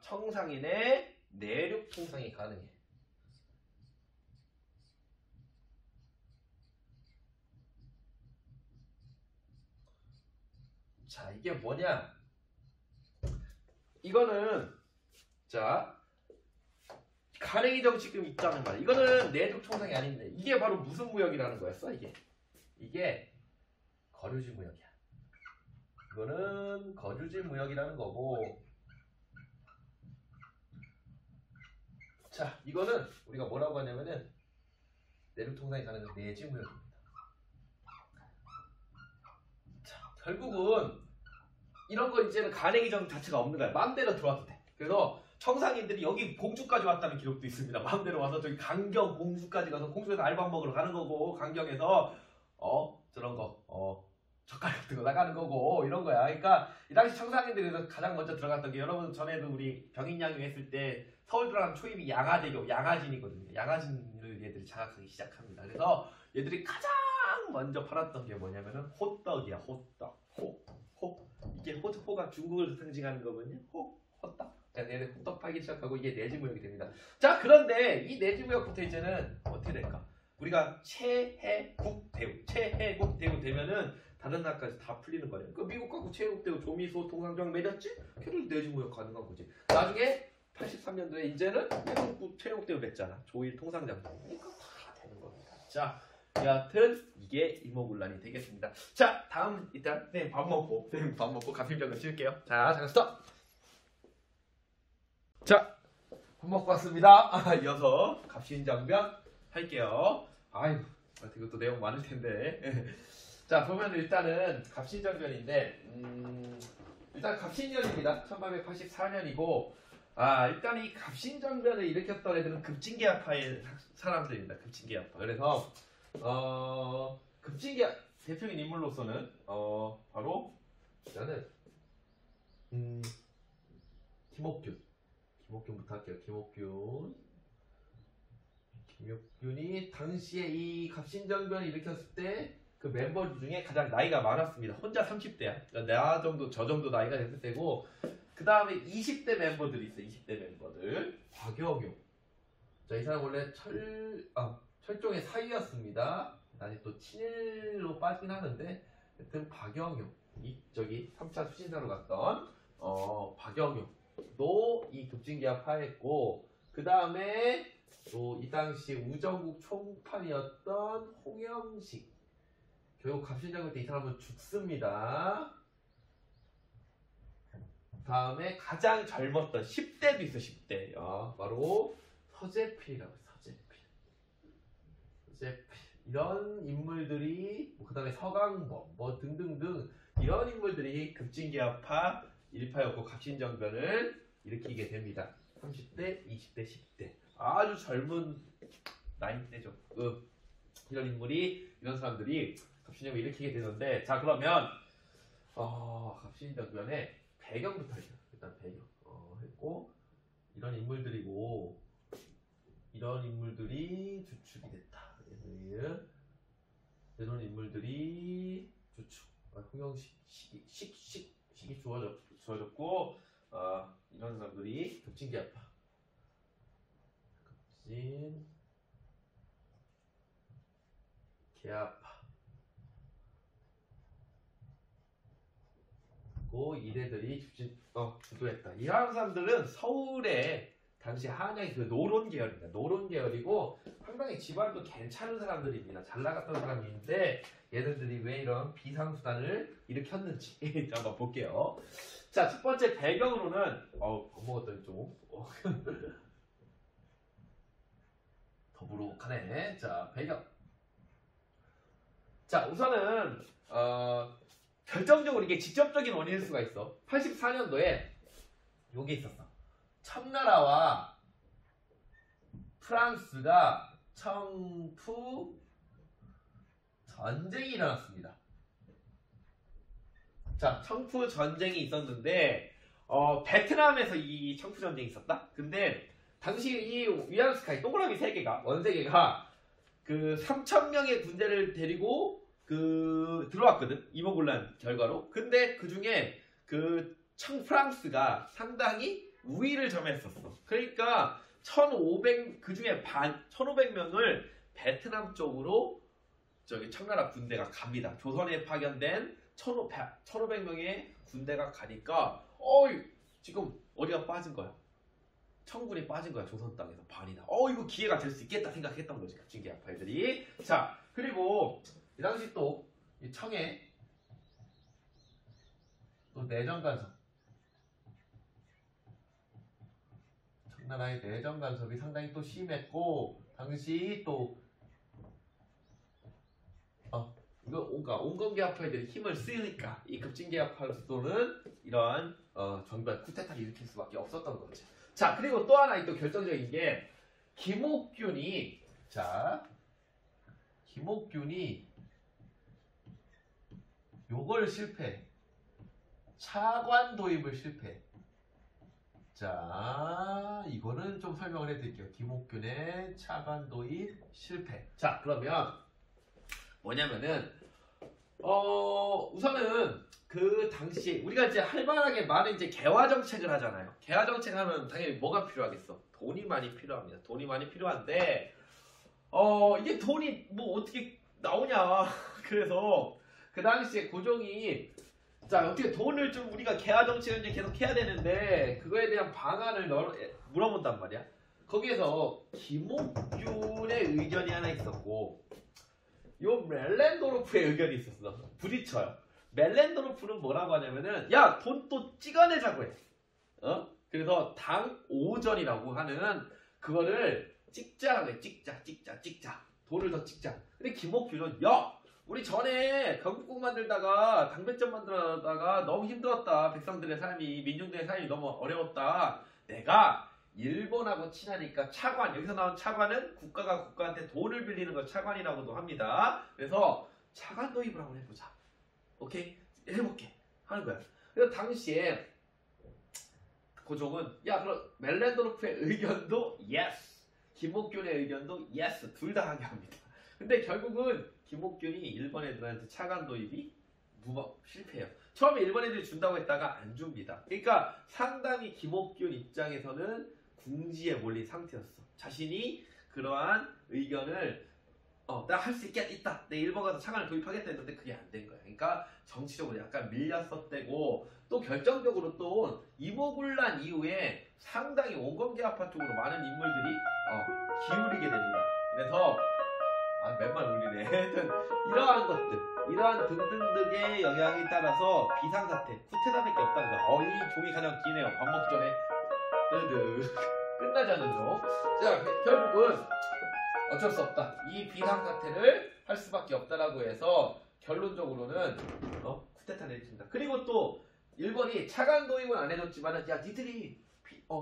청상인의 내륙 통상이 가능해. 자 이게 뭐냐? 이거는 가랭이 정치금 있다는 말이야. 이거는 내륙 통상이 아닌데 이게 바로 무슨 무역이라는 거였어? 이게 거류지 무역이야. 이거는 거류지 무역이라는 거고 자 이거는 우리가 뭐라고 하냐면은 내륙통상이 가는 내지 무역입니다. 자 결국은 이런 거 이제는 가랭이정 자체가 없는 거야. 마음대로 들어와도 돼. 그래서 청상인들이 여기 공주까지 왔다는 기록도 있습니다. 마음대로 와서 저기 강경 공주까지 가서 공주에서 알밥 먹으러 가는 거고 강경에서 저런 거 젓갈 같은 거 나가는 거고 이런 거야. 그러니까 이 당시 청상인들에서 가장 먼저 들어갔던 게 여러분 전에도 우리 병인양요 했을 때 서울 들어가는 초입이 양아대교 양아진이거든요. 양아진을 얘들이 장악하기 시작합니다. 그래서 얘들이 가장 먼저 팔았던 게 뭐냐면은 호떡이야. 호떡. 이게 호가 중국을 상징하는 거거든요. 호떡. 자, 얘들 호떡 팔기 시작하고 이게 내지무역이 됩니다. 자, 그런데 이 내지무역부터 이제는 어떻게 될까? 우리가 최해국 대우 되면은 다른 나라까지 다 풀리는 거예요. 그러니까 미국하고 최해국 대우 조미소 통상조약 맺었지? 걔들 내지무역 가능한 거지. 나중에 83년도에 이제는 최해국 대우 맺잖아. 조일 통상장정. 이거 다 되는 겁니다. 자, 여하튼 이게 이모군란이 되겠습니다. 자, 다음 일단 선생님 밥 먹고 가필병을 찍을게요. 자, 잠깐 스톱. 자, 밥 먹고 왔습니다. 이어서 갑신정변 할게요. 아이고, 이것도 내용 많을 텐데. 자, 보면 일단은 갑신정변인데, 일단 갑신년입니다. 1884년이고, 일단 이 갑신정변을 일으켰던 애들은 급진계파의 사람들입니다. 급진계파. 그래서 급진계 대표적인 인물로서는 바로 일단은 김옥균부터 할게요. 김옥균이 당시에 이 갑신정변을 일으켰을 때 그 멤버 중에 가장 나이가 많았습니다. 혼자 30대야. 그러니까 저 정도 나이가 됐을 때고, 그 다음에 20대 멤버들이 있어요. 20대 멤버들. 박영용. 자, 이 사람 원래 철종의 사위였습니다. 아직 또 친일로 빠지긴 하는데, 하여튼 박영용. 저기 3차 수신사로 갔던 박영용도 이 급진계와 파했고, 그 다음에 또 이 당시 우정국 총판이었던 홍영식. 결국 갑신정변 때 이 사람은 죽습니다. 다음에 가장 젊었던 10대도 있어. 10대. 바로 서재필이라고 해요. 서재필. 이런 인물들이 그 다음에 서강범 뭐 등등등 이런 인물들이 급진기합파 일파였고 갑신정변을 일으키게 됩니다. 30대, 20대, 10대 아주 젊은 나이대죠. 이런 인물이 이런 사람들이 갑신정변을 일으키게 되는데 자 그러면 갑신정변의 배경부터 해요. 일단 배경 했고 이런 인물들이고 이런 인물들이 주축이 됐다. 이런 인물들이 주축. 흥영식이 주어졌고 이런 사람들이 급진기합파. 급진기합파. 고 이래들이 주도했다. 이런 사람들은 서울에 당시 한양의 그 노론 계열입니다. 노론 계열이고 상당히 집안도 괜찮은 사람들입니다. 잘 나갔던 사람인데 얘네들이 왜 이런 비상수단을 일으켰는지 한번 볼게요. 자, 첫 번째 배경으로는 밥 먹었더니 좀 더부룩하네. 자, 배경. 자, 우선은 결정적으로 이게 직접적인 원인일 수가 있어. 84년도에 요게 있었어. 청나라와 프랑스가 청푸 전쟁이 일어났습니다. 자, 청푸 전쟁이 있었는데 베트남에서 이 청푸 전쟁이 있었다. 근데 당시 이 위안스카이 동그라미 3개가 원세계가 그 3,000명의 군대를 데리고 들어왔거든. 이모군란 결과로. 근데 그 중에 프랑스가 상당히 우위를 점했었어. 그러니까 1,500 그 중에 1,500명을 베트남 쪽으로 청나라 군대가 갑니다. 조선에 파견된 1,500명의 군대가 가니까 지금 어디가 빠진 거야? 청군이 빠진 거야. 조선 땅에서 반이나. 이거 기회가 될 수 있겠다 생각했던 거지. 급진기합파들이. 자, 그리고 이 당시 또 이 청에 또 내정 간섭. 청나라의 내정 간섭이 상당히 또 심했고 당시 또 온건계합파들이 힘을 쓰니까 이 급진계합파로서는 이러한 정변 쿠데타를 일으킬 수밖에 없었던 거지. 자, 그리고 또 하나 또 결정적인 게 김옥균이 요걸 실패. 차관 도입을 실패. 자, 이거는 좀 설명을 해드릴게요. 김옥균의 차관 도입 실패. 자, 그러면 뭐냐면은 우선은 그 당시에 우리가 이제 활발하게 많은 이제 개화 정책을 하잖아요. 개화 정책 하면 당연히 뭐가 필요하겠어? 돈이 많이 필요합니다. 돈이 많이 필요한데 이게 돈이 뭐 어떻게 나오냐? 그래서 그 당시에 고종이 자 어떻게 돈을 좀 우리가 개화 정책을 이제 계속 해야 되는데 그거에 대한 방안을 물어본단 말이야. 거기에서 김옥균의 의견이 하나 있었고 요 멜렌도르프의 의견이 있었어. 부딪혀요. 멜렌도르프는 뭐라고 하냐면은 야, 돈 또 찍어내자고 해. 그래서 당오전이라고 하는 그거를 찍자라고 해. 찍자. 돈을 더 찍자. 근데 김옥균은 야, 우리 전에 경국국 만들다가 당백전 만들다가 너무 힘들었다. 백성들의 삶이, 민중들의 삶이 너무 어려웠다. 내가 일본하고 친하니까 차관, 여기서 나온 차관은 국가가 국가한테 돈을 빌리는 걸 차관이라고도 합니다. 그래서 차관 도입을 한번 해보자. 오케이? 해볼게. 하는 거야. 그래서 당시에 고종은 야, 그럼 멜렌도르프의 의견도 yes, 김옥균의 의견도 yes, 둘 다 하게 합니다. 근데 결국은 김옥균이 일본 애들한테 차관 도입이 실패해요. 처음에 일본 애들이 준다고 했다가 안 줍니다. 그러니까 상당히 김옥균 입장에서는 궁지에 몰린 상태였어. 자신이 그러한 의견을 나 할 수 있다. 내 일본 가서 차관을 도입하겠다 했는데 그게 안 된 거야. 그러니까 정치적으로 약간 밀렸었대고 또 결정적으로 또 이모군란 이후에 상당히 온건계합파 쪽으로 많은 인물들이 기울이게 됩니다. 그래서 맨만 울리네. 하여튼 이러한 것들, 이러한 등등등의 영향에 따라서 비상사태, 쿠테타밖에 없다는 거야. 이 종이 가장 기네요. 밥 먹기 전에 끝나지 않는 종. 자, 결국은 어쩔 수 없다. 이 비상사태를 할 수밖에 없다라고 해서 결론적으로는 쿠데타를 일으킨다. 그리고 또 일본이 차관 도입은 안 해줬지만은 야 니들이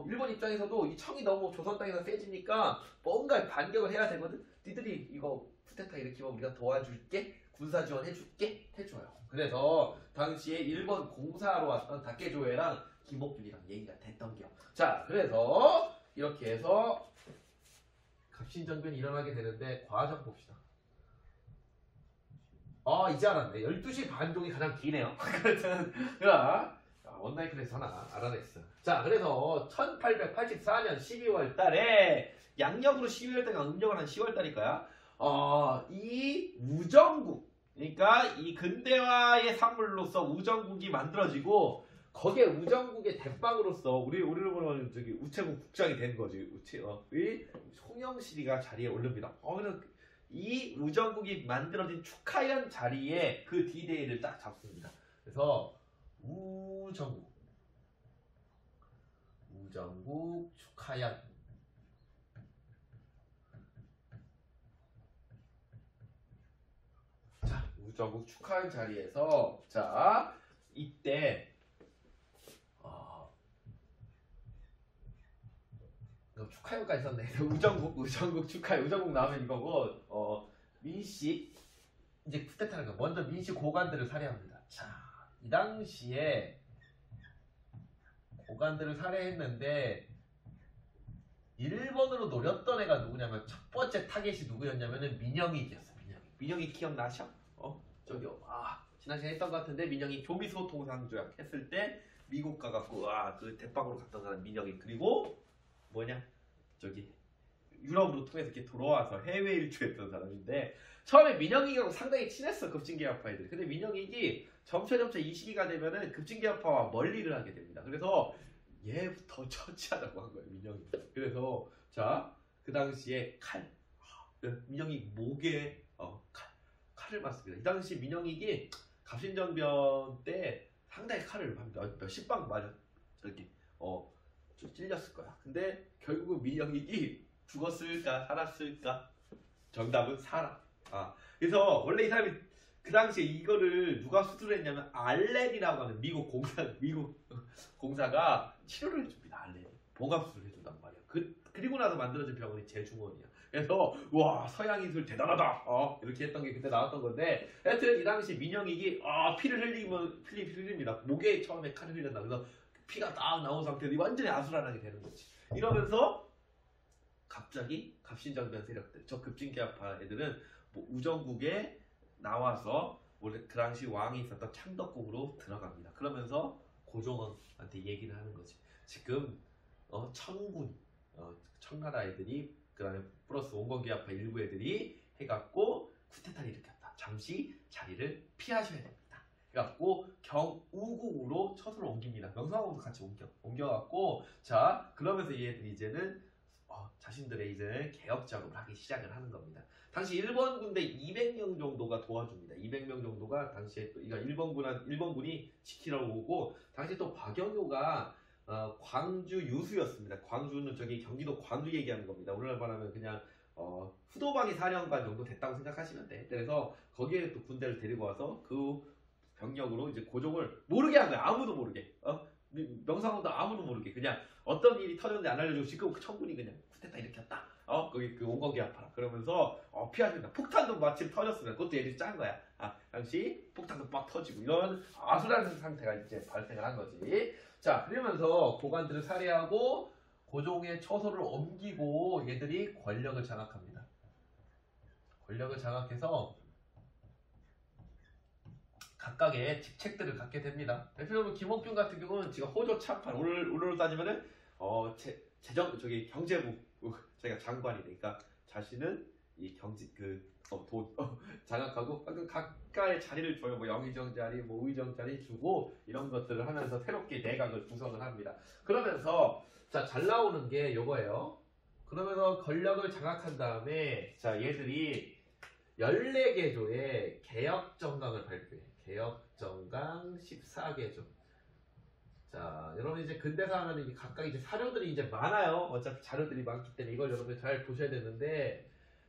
일본 입장에서도 이 청이 너무 조선 땅에서 세지니까 뭔가 반격을 해야 되거든. 니들이 이거 쿠데타 일으키면 우리가 도와줄게, 군사 지원해줄게 해줘요. 그래서 당시에 일본 공사하러 왔던 다케조에랑 김옥균이랑 얘기가 됐던 게요. 자, 그래서 이렇게 해서 갑신정변이 일어나게 되는데 과정 봅시다. 이제 알았네. 12시 반종이 가장 기네요. 그래서 원나잇 클래스 하나 알아냈어. 자, 그래서 1884년 12월 달에 양력으로 12월 달가 음력은 한 10월 달일까요? 이 우정국, 그러니까 이 근대화의 산물로서 우정국이 만들어지고 거기에 우정국의 대빵으로서 우리로 보면 저기 우체국 국장이 된 거지. 이 송영실이가 자리에 오릅니다. 그래서 이 우정국이 만들어진 축하연 자리에 그 D-Day를 딱 잡습니다. 그래서 우정국 축하연. 자, 우정국 축하연 자리에서 자 이때 축하연까지 썼네. 우정국 축하연. 우정국 나오면 이거고 민씨 이제 쿠데타는 거. 먼저 민씨 고관들을 살해합니다. 자, 이 당시에 고관들을 살해했는데 일본으로 노렸던 애가 누구냐면 첫 번째 타겟이 누구였냐면은 민영익이었어. 민영익 기억나셔? 저기요. 지난 시간에 했던 것 같은데 민영익 조미소 통상조약 했을 때 미국 가갖고 그 대빵으로 갔던 사람 민영익. 그리고 뭐냐? 저기 유럽으로 통해서 이렇게 돌아와서 해외 일주했던 사람인데 처음에 민영익하고 상당히 친했어. 급진계합파 애들이. 근데 민영익이 점차 이 시기가 되면은 급진계합파와 멀리를 하게 됩니다. 그래서 얘부터 처치하자고 한 거예요. 민영익. 그래서 자, 그 당시에 민영익 목에 칼을 맞습니다. 이 당시 민영익이 갑신정변 때 상당히 칼을 몇십 방 맞아 저기 좀 찔렸을 거야. 근데 결국은 민영익이 죽었을까 살았을까? 정답은 살아. 그래서 원래 이 사람이 그 당시에 이거를 누가 수술을 했냐면 알렌이라고 하는 미국 공사가 치료를 해줍니다. 알렌 봉합 수술을 해준단 말이야. 그리고 나서 만들어진 병원이 제중원이야. 그래서 와 서양 기술 대단하다. 이렇게 했던 게 그때 나왔던 건데 하여튼 이 당시 민영익이 피를 흘립니다. 목에 처음에 칼을 흘렸다. 그래서 피가 딱 나온 상태로 완전히 아수라나게 되는 거지. 이러면서 갑자기 갑신정변 세력들, 저 급진계합파 애들은 우정국에 나와서 원래 그 당시 왕이 있었던 창덕궁으로 들어갑니다. 그러면서 고종원한테 얘기를 하는 거지. 지금 청군, 청나라 애들이 그다음에 플러스 원건계합파 일부 애들이 해갖고 쿠데타를 일으켰다. 잠시 자리를 피하셔야 됩니다. 그래갖고 경우궁으로 처소를 옮깁니다. 명성황후도 같이 옮겨갖고 자 그러면서 얘들이 이제는 자신들의 이제 개혁 작업을 하기 시작을 하는 겁니다. 당시 일본 군대 200명 정도가 도와줍니다. 200명 정도가 당시에 또 일본군이 지키러 오고 당시 또 박영효가 광주 유수였습니다. 광주는 저기 경기도 광주 얘기하는 겁니다. 오늘날 말하면 그냥 후도방위 사령관 정도 됐다고 생각하시면 돼. 그래서 거기에 또 군대를 데리고 와서 그 병력으로 이제 고종을 모르게 한 거야. 아무도 모르게. 명상황후도 아무도 모르게 그냥 어떤 일이 터졌는지 안 알려주고 지금 그 청군이 그냥 쿠데타 일으켰다. 거기 그 원건계합파라. 그러면서 피하십니다. 폭탄도 마침 터졌습니다. 그것도 얘들이 짠 거야. 당시 폭탄도 막 터지고 이런 아수라는 상태가 이제 발생을 한 거지. 자, 그러면서 고관들을 살해하고 고종의 처소를 옮기고 얘들이 권력을 장악합니다. 권력을 장악해서 각각의 직책들을 갖게 됩니다. 대표적으로 김옥균 같은 경우는 지금 호조 참판 오늘로 따지면은 저기 경제부 자기가 장관이 되니까 자신은 이 경제 돈 장악하고 각각의 자리를 줘요. 뭐 영의정 자리, 뭐 의정 자리 주고 이런 것들을 하면서 새롭게 내각을 구성을 합니다. 그러면서 자 잘 나오는 게 요거예요. 그러면서 권력을 장악한 다음에 자 얘들이 14개조의 개혁정강을 발표해. 개혁정강 14개조. 자, 여러분 이제 근대사 하면 각각 이제 사료들이 이제 많아요. 어차피 자료들이 많기 때문에 이걸 여러분 잘 보셔야 되는데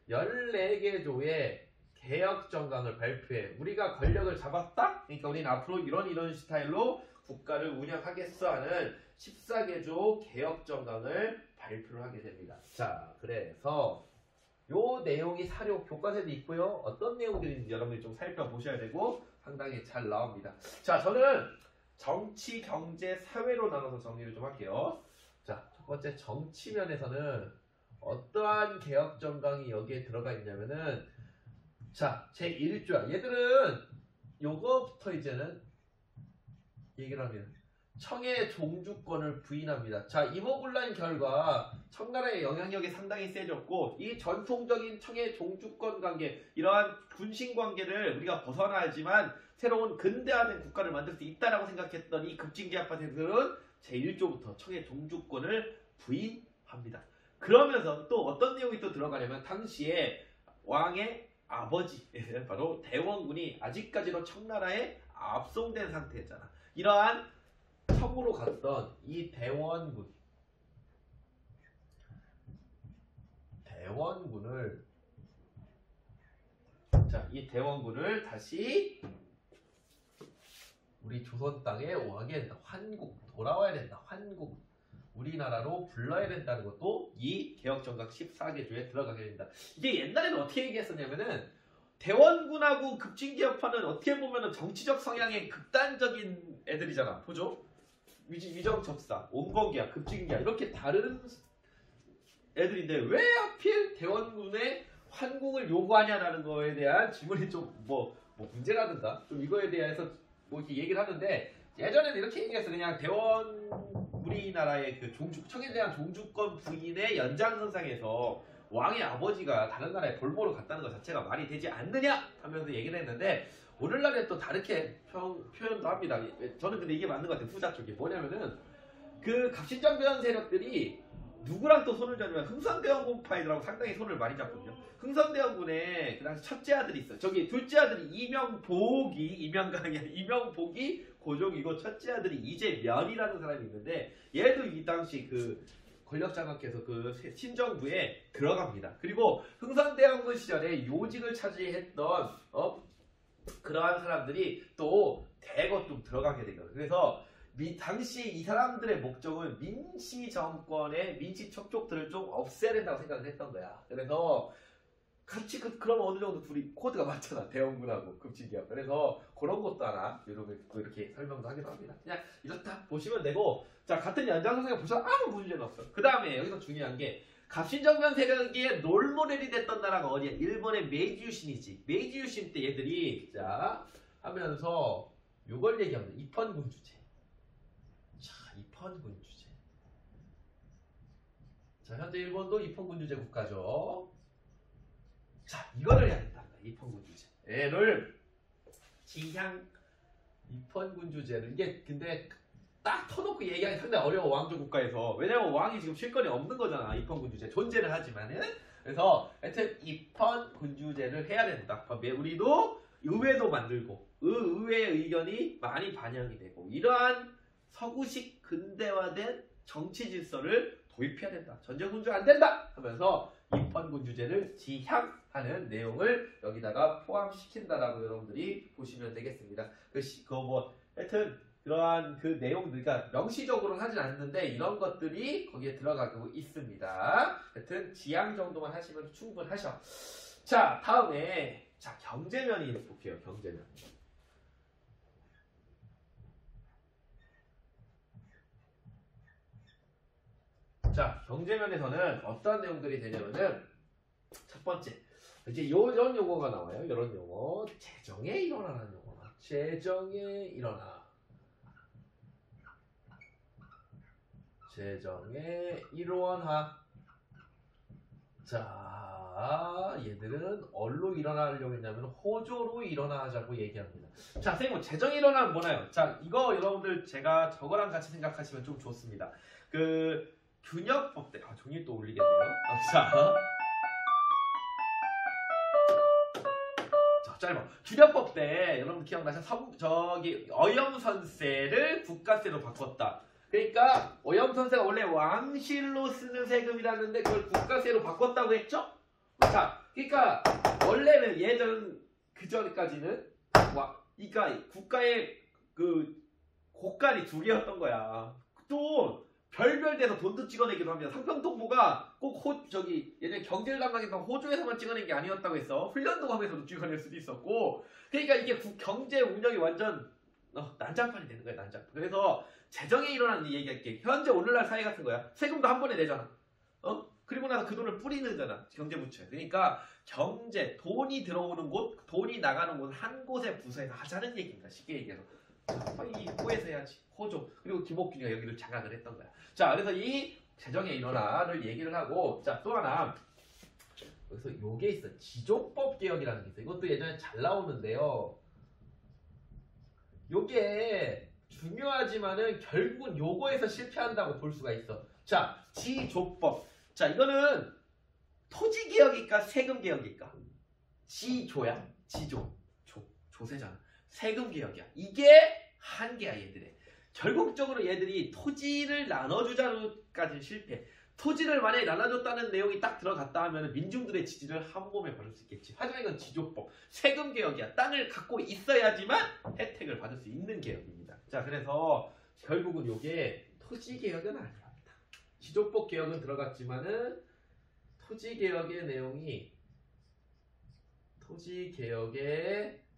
14개조의 개혁정강을 발표해. 우리가 권력을 잡았다? 그러니까 우리는 앞으로 이런 스타일로 국가를 운영하겠어 하는 14개조 개혁정강을 발표를 하게 됩니다. 자, 그래서 요 내용이 사료 교과서에도 있고요. 어떤 내용들인지 여러분이 좀 살펴보셔야 되고 상당히 잘 나옵니다. 자, 저는 정치, 경제, 사회로 나눠서 정리를 좀 할게요. 자, 첫 번째 정치면에서는 어떠한 개혁정강이 여기에 들어가 있냐면은 자, 제1조야. 얘들은 요거부터 이제는 얘기를 합니다. 청의 종주권을 부인합니다. 자, 이모군란 결과 청나라의 영향력이 상당히 세졌고 이 전통적인 청의 종주권 관계, 이러한 군신 관계를 우리가 벗어나야지만 새로운 근대화된 국가를 만들 수 있다라고 생각했던 이 급진기합파들은 제1조부터 청의 종주권을 부인합니다. 그러면서 또 어떤 내용이 또 들어가냐면 당시에 왕의 아버지, 바로 대원군이 아직까지도 청나라에 압송된 상태였잖아. 이러한 청으로 갔던 이 대원군을 다시 우리 조선 땅에 오게 된다. 환국, 돌아와야 된다. 환국, 우리나라로 불러야 된다는 것도 이 개혁정각 14개조에 들어가게 된다. 이게 옛날에는 어떻게 얘기했었냐면은 대원군하고 급진기합파는 어떻게 보면은 정치적 성향의 극단적인 애들이잖아. 보죠? 위정적사, 온건기합, 급진기합 이렇게 다른 애들인데 왜 하필 대원군의 환국을 요구하냐라는 거에 대한 질문이 좀 뭐 문제라든가 좀 이거에 대해서 뭐 이렇게 얘기를 하는데 예전에는 이렇게 얘기했어. 그냥 우리나라의 그 청에 대한 종주권 부인의 연장선상에서 왕의 아버지가 다른 나라에 볼모로 갔다는 것 자체가 말이 되지 않느냐 하면서 얘기를 했는데 오늘날에 또 다르게 표현도 합니다. 저는 근데 이게 맞는 것 같아요. 후자 쪽이 뭐냐면은 그 갑신정변 세력들이 누구랑 또 손을 잡냐면 흥선대원군파이들하고 상당히 손을 많이 잡거든요. 흥선대원군에 그 당시 첫째 아들이 있어요. 저기 둘째 아들이 이명복이 고종이고 첫째 아들이 이재면이라는 사람이 있는데 얘도 이 당시 그 권력장악해서 그 신정부에 들어갑니다. 그리고 흥선대원군 시절에 요직을 차지했던 그러한 사람들이 또 대거 좀 들어가게 되거든요. 그래서 당시 이 사람들의 목적은 민씨 정권의 민씨 척족들을 좀 없애야 된다고 생각을 했던 거야. 그래서 같이 그러면 어느 정도 둘이 코드가 맞잖아. 대원군하고 급진기합. 그래서 그런 것도 하나 이렇게 설명도 하기도 합니다. 그냥 이렇다 보시면 되고 자 같은 연장선상에 보셔도 아무 문제는 없어. 그 다음에 여기서 중요한 게 갑신정변 세력의 롤모델이 됐던 나라가 어디야? 일본의 메이지유신이지. 메이지유신 때 얘들이 자 하면서 요걸 얘기합니다. 입헌군 주제. 자, 입헌군 주제. 자, 현재 일본도 입헌군 주제 국가죠. 자, 이거를 해야 된다. 입헌군 주제. 얘를 지향 입헌군 주제를 이게 근데 딱 터놓고 얘기하기 상당히 어려워 왕조 국가에서. 왜냐면 왕이 지금 실권이 없는 거잖아. 입헌군 주제 존재를 하지만은. 그래서 하여튼 입헌군 주제를 해야 된다. 우리도 의회도 만들고 의회의 의견이 많이 반영이 되고 이러한 서구식 근대화된 정치 질서를 도입해야 된다. 전쟁 군주 안 된다 하면서 입헌군 주제를 지향하는 내용을 여기다가 포함시킨다라고 여러분들이 보시면 되겠습니다. 하여튼 그러한 그 내용들, 그러니까 명시적으로는 하진 않는데 이런 것들이 거기에 들어가고 있습니다. 하여튼 지향 정도만 하시면 충분하셔. 자, 다음에 자 경제면이 볼게요. 경제면. 자, 경제면에서는 어떤 내용들이 되냐면은 첫 번째 이제 이런 용어가 나와요. 이런 용어. 재정에 일어나는 용어. 재정에 일어나. 재정에 일원하. 자, 얘들은 얼로 일어나려고 했냐면 호조로 일어나자고 얘기합니다. 자, 선생님, 재정에 일어나면 뭐나요? 자, 이거 여러분들 제가 저거랑 같이 생각하시면 좀 좋습니다. 그 균역법 때, 종이 또 울리겠네요. 자, 짧아. 주력법 때 여러분 기억나죠? 저기 어염선세를 국가세로 바꿨다. 그러니까 어염선세가 원래 왕실로 쓰는 세금이라는데 그걸 국가세로 바꿨다고 했죠? 자, 그러니까 원래는 예전 그 전까지는 그러니까 국가의 그 곳간이 두 개였던 거야. 또 별별 데서 돈도 찍어내기도 합니다. 상평통보가 꼭 예전에 경제를 담당했던 호주에서만 찍어낸 게 아니었다고 해서 훈련도감에서도 찍어낼 수도 있었고, 그러니까 이게 경제 운영이 완전 난장판이 되는 거야, 난장판. 그래서 재정에 일어나는 얘기할게. 현재 오늘날 사회 같은 거야. 세금도 한 번에 내잖아. 그리고 나서 그 돈을 뿌리는 거잖아. 경제부처에. 그러니까 경제, 돈이 들어오는 곳, 돈이 나가는 곳 한 곳의 부서에서 하자는 얘기입니다. 쉽게 얘기해서. 이 호에서 해야지. 호조. 그리고 김옥균이가 여기를 장악을 했던 거야. 자, 그래서 이 재정의 일원화를 얘기를 하고, 자, 또 하나. 여기서 요게 있어. 지조법 개혁이라는 게 있어. 이것도 예전에 잘 나오는데요. 요게 중요하지만은 결국은 요거에서 실패한다고 볼 수가 있어. 자, 지조법. 자, 이거는 토지 개혁일까 세금 개혁일까? 지조야. 지조. 조세잖아. 세금 개혁이야. 이게 한계야, 얘들의. 결국적으로 얘들이 토지를 나눠주자로까지 실패. 토지를 만약에 나눠줬다는 내용이 딱 들어갔다 하면 민중들의 지지를 한 몸에 받을 수 있겠지. 하지만 이건 지조법, 세금 개혁이야. 땅을 갖고 있어야지만 혜택을 받을 수 있는 개혁입니다. 자, 그래서 결국은 이게 토지 개혁은 아닙니다. 지조법 개혁은 들어갔지만은 토지 개혁의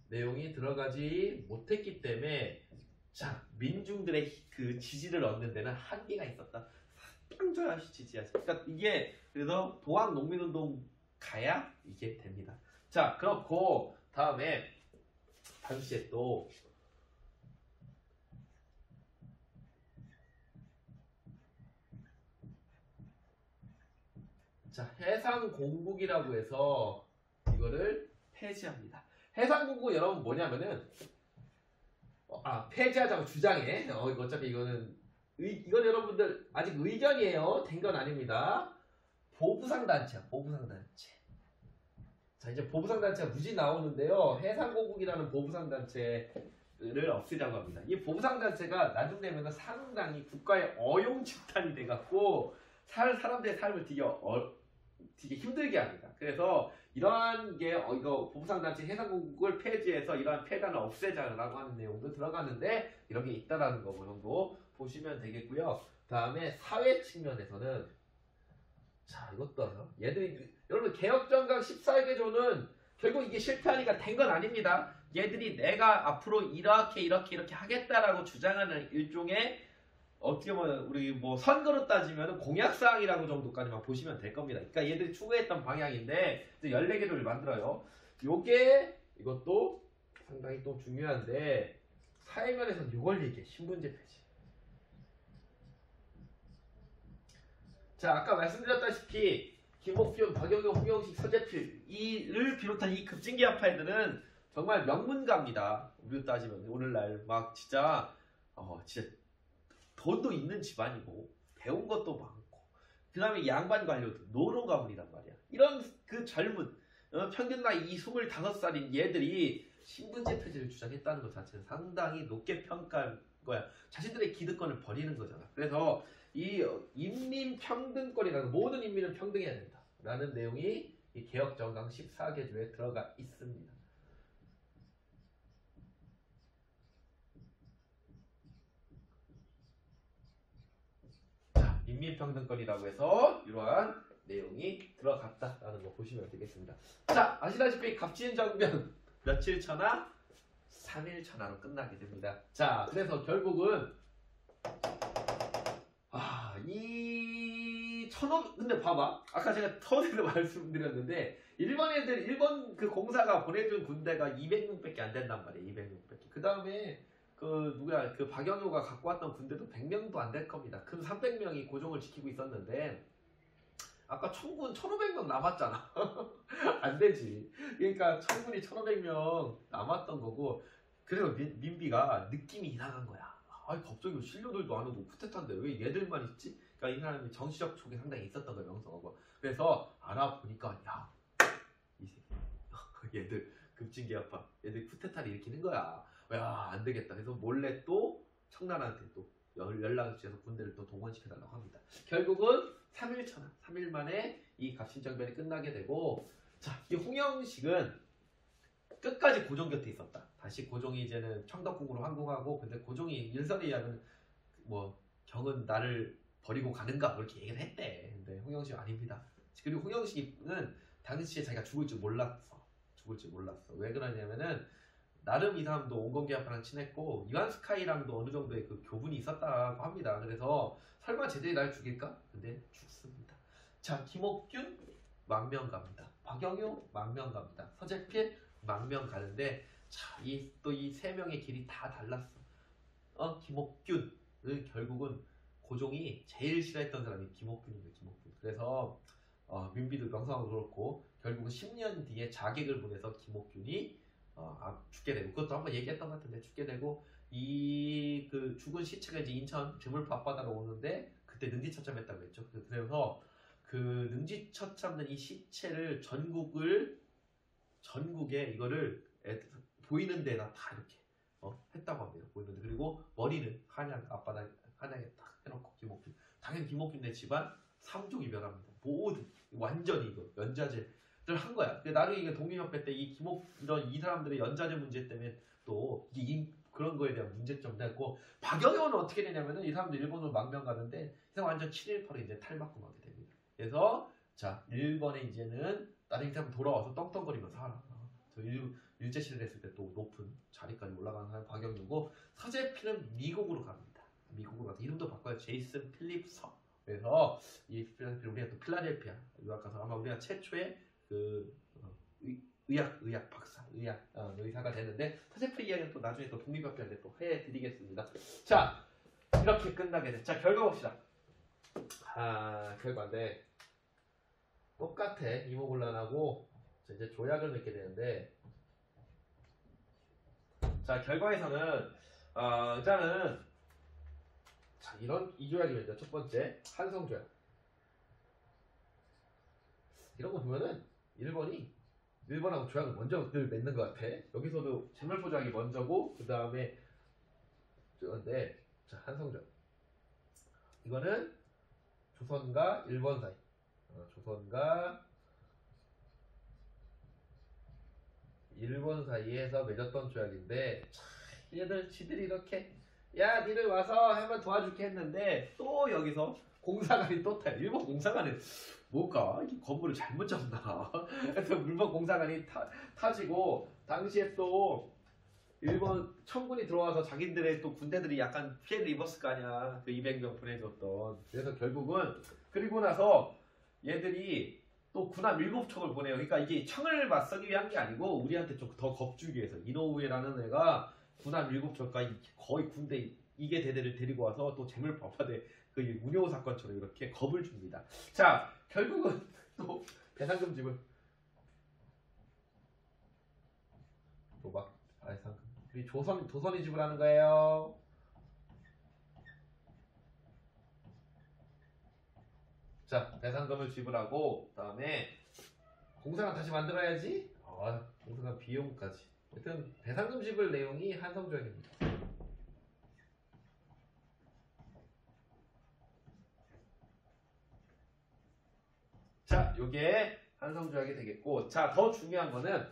내용이 들어가지 못했기 때문에, 자, 민중들의 그 지지를 얻는 데는 한계가 있었다. 딱 줘야 지지하지. 그러니까 이게 그래서 도항 농민운동 가야 이게 됩니다. 자, 그렇고 다음에 당시에 또 해상공국이라고 해서 이거를 폐지합니다. 해상공국 여러분 뭐냐면은 폐지하자고 주장해. 이거 어차피 이건 여러분들 아직 의견이에요. 된 건 아닙니다. 보부상단체야. 보부상단체. 자, 이제 보부상단체가 무지 나오는데요. 해상공국이라는 보부상단체를 없애자고 합니다. 이 보부상단체가 나중 되면 상당히 국가의 어용 집단이 돼갖고 사람들의 삶을 되게 힘들게 합니다. 그래서 이러한 게 이거 보부상단체 해상공국을 폐지해서 이러한 폐단을 없애자라고 하는 내용도 들어가는데 이런 게 있다라는 거 정도 보시면 되겠고요. 다음에 사회 측면에서는 자, 이것도 여러분 개혁정강 14개조는 결국 이게 실패하니까 된 건 아닙니다. 얘들이 내가 앞으로 이렇게 하겠다라고 주장하는 일종의 어떻게 보면 우리 뭐 선거로 따지면 공약사항이라고 정도까지만 보시면 될 겁니다. 그러니까 얘들이 추구했던 방향인데 14개조를 만들어요. 이것도 상당히 또 중요한데 사회면에서는 이걸 얘기해. 신분제 폐지. 자, 아까 말씀드렸다시피 김옥균, 박영경, 홍영식, 서재필 이를 비롯한 이 급진기합파들은 정말 명문가입니다. 우리로 따지면 오늘날 막 진짜 돈도 있는 집안이고 배운 것도 많고 그 다음에 양반 관료도 노론 가문이란 말이야. 이런 그 젊은 평균 나이 25살인 얘들이 신분제 폐지를 주장했다는 것 자체는 상당히 높게 평가한 거야. 자신들의 기득권을 버리는 거잖아. 그래서 이 인민평등권이라는 모든 인민은 평등해야 된다 라는 내용이 이 개혁정강 14개조에 들어가 있습니다. 자, 인민평등권이라고 해서 이러한 내용이 들어갔다라는 거 보시면 되겠습니다. 자, 아시다시피 갑진정변 며칠 천하? 3일 천하로 끝나게 됩니다. 자, 그래서 결국은 근데 봐봐. 아까 제가 처음에도 말씀드렸는데 일본 그 공사가 보내준 군대가 200명밖에 안 된단 말이에요. 200명밖에. 그 다음에 그 박영효가 갖고 왔던 군대도 100명도 안 될 겁니다. 그 300명이 고종을 지키고 있었는데 아까 청군 1500명 남았잖아. 안 되지. 그러니까 청군이 1500명 남았던 거고, 그래서 민비가 느낌이 이상한 거야. 갑자기 신료들도 안 오고 쿠데타인데 왜 얘들만 있지? 그러니까 이 사람이 정치적 촉이 상당히 있었던 거예요, 명성하고. 그래서 알아보니까 이 새끼 얘들 급진개혁파. 얘들이 쿠데타를 일으키는 거야. 야, 안 되겠다. 그래서 몰래 또 청나라한테 또 연락을 주셔서 군대를 또 동원시켜달라고 합니다. 결국은 3일 전화, 3일 만에 이 갑신정변이 끝나게 되고, 자, 이 홍영식은 끝까지 고종 곁에 있었다. 다시 고종이 이제는 청덕궁으로 항공하고, 근데 고종이 일설에 의하면 뭐 경은 나를 버리고 가는가 그렇게 얘기를 했대. 근데 홍영식 아닙니다. 그리고 홍영식은 당시에 자기가 죽을 줄 몰랐어. 왜 그러냐면은 나름 이 사람도 온건계합파랑 친했고 이완스카이랑도 어느 정도의 그 교분이 있었다고 합니다. 그래서 설마 쟤들이 날 죽일까? 근데 죽습니다. 자, 김옥균 망명 갑니다. 박영효 망명 갑니다. 서재필 망명 가는데, 자, 또 이 세 명의 길이 다 달랐어. 김옥균을 결국은 고종이 제일 싫어했던 사람이 김옥균입니다. 김옥균. 그래서 민비도 명성하고 그렇고 결국은 10년 뒤에 자객을 보내서 김옥균이 죽게 되고, 그것도 한번 얘기했던 것 같은데 죽게 되고, 이 그 죽은 시체가 이제 인천 제물포 앞바다로 오는데 그때 능지처참했다고 했죠. 그래서 그 능지처참된 이 시체를 전국에 이거를 보이는 데다 다 이렇게 했다고 합니다. 보이는데, 그리고 머리는 한양 앞바다 한양에 딱 해놓고 김옥균. 당연히 김옥균네 집안 3족이 멸합니다. 모두 완전히 이거 연좌제를 한 거야. 근데 나중에 이게 독립협회 때 이 사람들의 연좌제 문제 때문에 또 그런 거에 대한 문제점도 있고, 박영효는 어떻게 되냐면은 이 사람들 일본으로 망명 가는데 이 사람 완전 7.18에 이제 탈바꿈하게 됩니다. 그래서 자, 일본에 이제는 나중에 사람 돌아와서 떵떵거리면서 살아. 저 일제시대 됐을 때 또 높은 자리까지 올라가는 사람이 박영효고, 서재필은 미국으로 갑니다. 미국으로 가서 이름도 바꿔요. 제이슨 필립서. 그래서 이 필라델피아, 우리가 또 필라델피아 유학 가서 아마 우리가 최초의 그 의학 박사, 의사가 되는데, 서재필 이야기는 또 나중에 또 독립협회한테 또 해드리겠습니다. 자, 이렇게 끝나게 돼. 자, 결과 봅시다. 결과인데 똑같아. 이모곤란하고 이제 조약을 맺게 되는데, 자, 결과에서는 일단은 자, 이 조약입니다. 첫 번째 한성조약. 이런 거 보면은 일본하고 조약을 먼저 늘 맺는 것 같아. 여기서도 제물포 조약이 먼저고, 그 다음에 그런데 자, 한성조약. 이거는 조선과 일본 사이, 조선과 일본 사이에서 맺었던 조약인데, 지들이 이렇게 야, 니들 와서 한번 도와줄게 했는데 또 여기서 공사관이 또 타요. 일본 공사관은 뭘까? 이 건물을 잘못 잡나? 그래서 일본 공사관이 타지고, 당시에 또 일본 청군이 들어와서 자기들의 또 군대들이 약간 피해를 입었을 거 아니야. 그 200명 보내줬던. 그래서 결국은 그리고 나서 얘들이 또 군함 7척을 보내요. 그러니까 이게 청을 맞서기 위한 게 아니고 우리한테 좀 더 겁주기 위해서 이노우에라는 애가 군함 7척과 거의 군대 2개 대대를 데리고 와서 또 제물포 앞바다에 그 운요 사건처럼 이렇게 겁을 줍니다. 자, 결국은 또 배상금 지불 또 막 배상금 우리 조선이 지불하는 거예요. 자, 배상금을 지불하고 그다음에 공사관 다시 만들어야지. 공사관 비용까지. 하여튼 배상금 지불 내용이 한성조약입니다. 자, 요게 한성조약이 되겠고, 자, 더 중요한 거는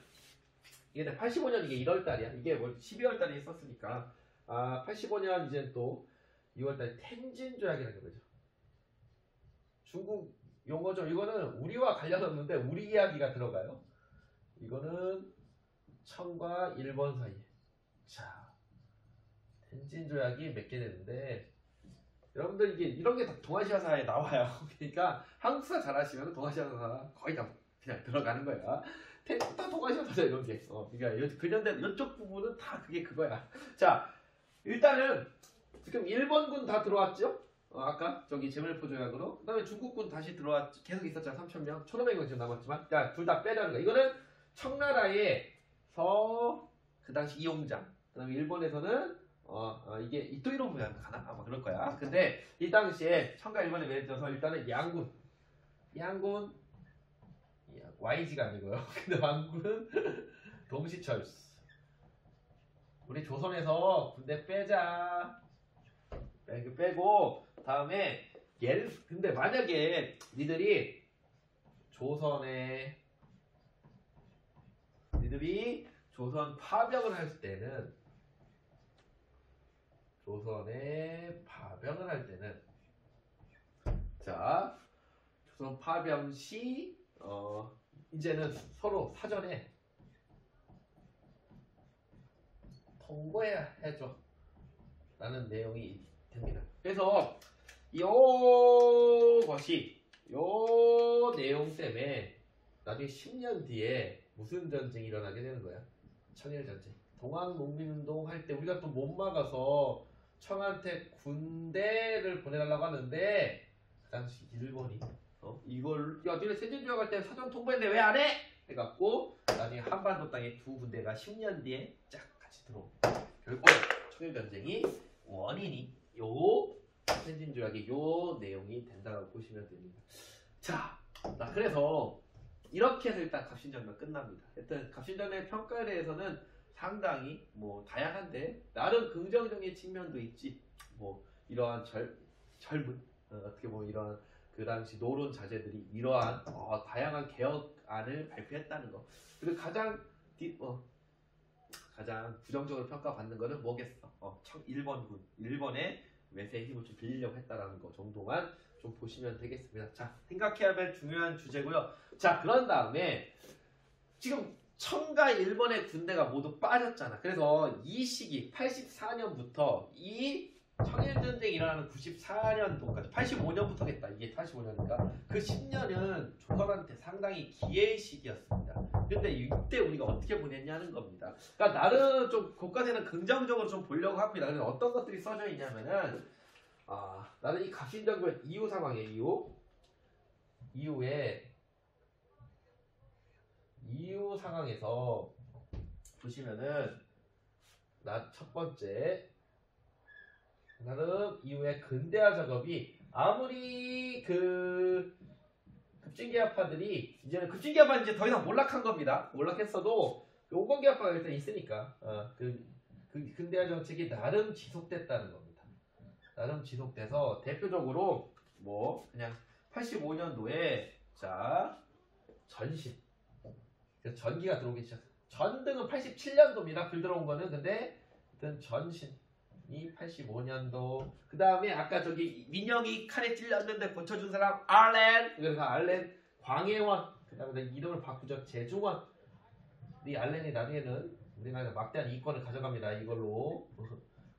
이게 85년 이게 1월달이야. 이게 뭐 12월달에 있었으니까 85년 이제 또 2월달에 텐진조약이라는 거죠. 중국 용어죠. 이거는 우리와 관련 없는데 우리 이야기가 들어가요. 이거는 청과 일본 사이에. 자, 텐진조약이 맺게 되는데, 여러분들 이게 이런 게 다 동아시아사에 나와요. 그러니까 한국사 잘하시면 동아시아사 거의 다 그냥 들어가는 거야. 다 동아시아사죠, 이런 게. 그러니까 근현대 이쪽 부분은 다 그게 그거야. 자, 일단은 지금 일본군 다 들어왔죠? 아까 저기 제물포 조약으로. 그 다음에 중국군 다시 들어왔, 계속 있었잖아. 3,000명. 1,500명 지금 남았지만. 자, 둘 다 빼라는 거야. 이거는 청나라에서 그 당시 이용장. 그 다음에 일본에서는 이게 이토이로 가나? 아마 그럴 거야. 근데 이 당시에 청과 일본에 맺어서 일단은 양군 YG가 아니고요. 근데 왕군은 동시철수. 우리 조선에서 군대 빼자. 빼고 다음에 근데 만약에 니들이 조선 파병을 할 때는 자 조선 파병 시 이제는 서로 사전에 통보해야 해줘 라는 내용이 됩니다. 그래서 요 내용 때문에 나중에 10년 뒤에 무슨 전쟁이 일어나게 되는 거야? 청일전쟁. 동학농민운동 할 때 우리가 또 못 막아서 청한테 군대를 보내달라고 하는데 그 당시 일본이 이걸 야 너네 세진조약 할 때 사전 통보했는데 왜 안 해? 해갖고 나중에 한반도 땅에 두 군대가 10년 뒤에 쫙 같이 들어오고 결국 청일전쟁이 원인이 요 세진조약의 요 내용이 된다고 보시면 됩니다. 자, 그래서 이렇게 해서 일단 갑신정변 끝납니다. 일단 갑신정변의 평가에 대해서는 상당히 뭐 다양한데 나름 긍정적인 측면도 있지. 뭐 이러한 젊은 어떻게 보면 이러한 그 당시 노론 자제들이 이러한 다양한 개혁안을 발표했다는 거. 그리고 가장 부정적으로 평가받는 거는 뭐겠어? 일본의 외세의 힘을 좀 빌리려고 했다라는 거 정도만 좀 보시면 되겠습니다. 자, 생각해야 할 중요한 주제고요. 자, 그런 다음에 지금 청과 일본의 군대가 모두 빠졌잖아. 그래서 이 시기 84년부터 이 청일전쟁이 일어나는 94년도까지 85년부터겠다. 이게 85년이니까 그 10년은 조선한테 상당히 기회의 시기였습니다. 근데 이때 우리가 어떻게 보냈냐는 겁니다. 그러니까 나는 좀 교과서는 긍정적으로 좀 보려고 합니다. 그래서 어떤 것들이 써져 있냐면은 나는 이 갑신정변 이후 상황에 이후 상황에서 보시면은 첫 번째 나름 이후에 근대화 작업이 아무리 그 급진계합파들이 이제는 급진계합파는 이제 더 이상 몰락한 겁니다. 몰락했어도 용건계합파가 일단 있으니까 그 근대화 정책이 나름 지속됐다는 겁니다. 나름 지속돼서 대표적으로 뭐 그냥 85년도에 전신 전기가 들어오기 시작. 전등은 87년도입니다. 불 들어온 거는 근데 일단 전신이 85년도. 그 다음에 아까 저기 민영이 칼에 찔렸는데 고쳐준 사람 알렌. 그래서 알렌 광해원. 그 다음에 이름을 바꾸죠. 재중원. 이 알렌이 나중에는 우리나라에 막대한 이권을 가져갑니다. 이걸로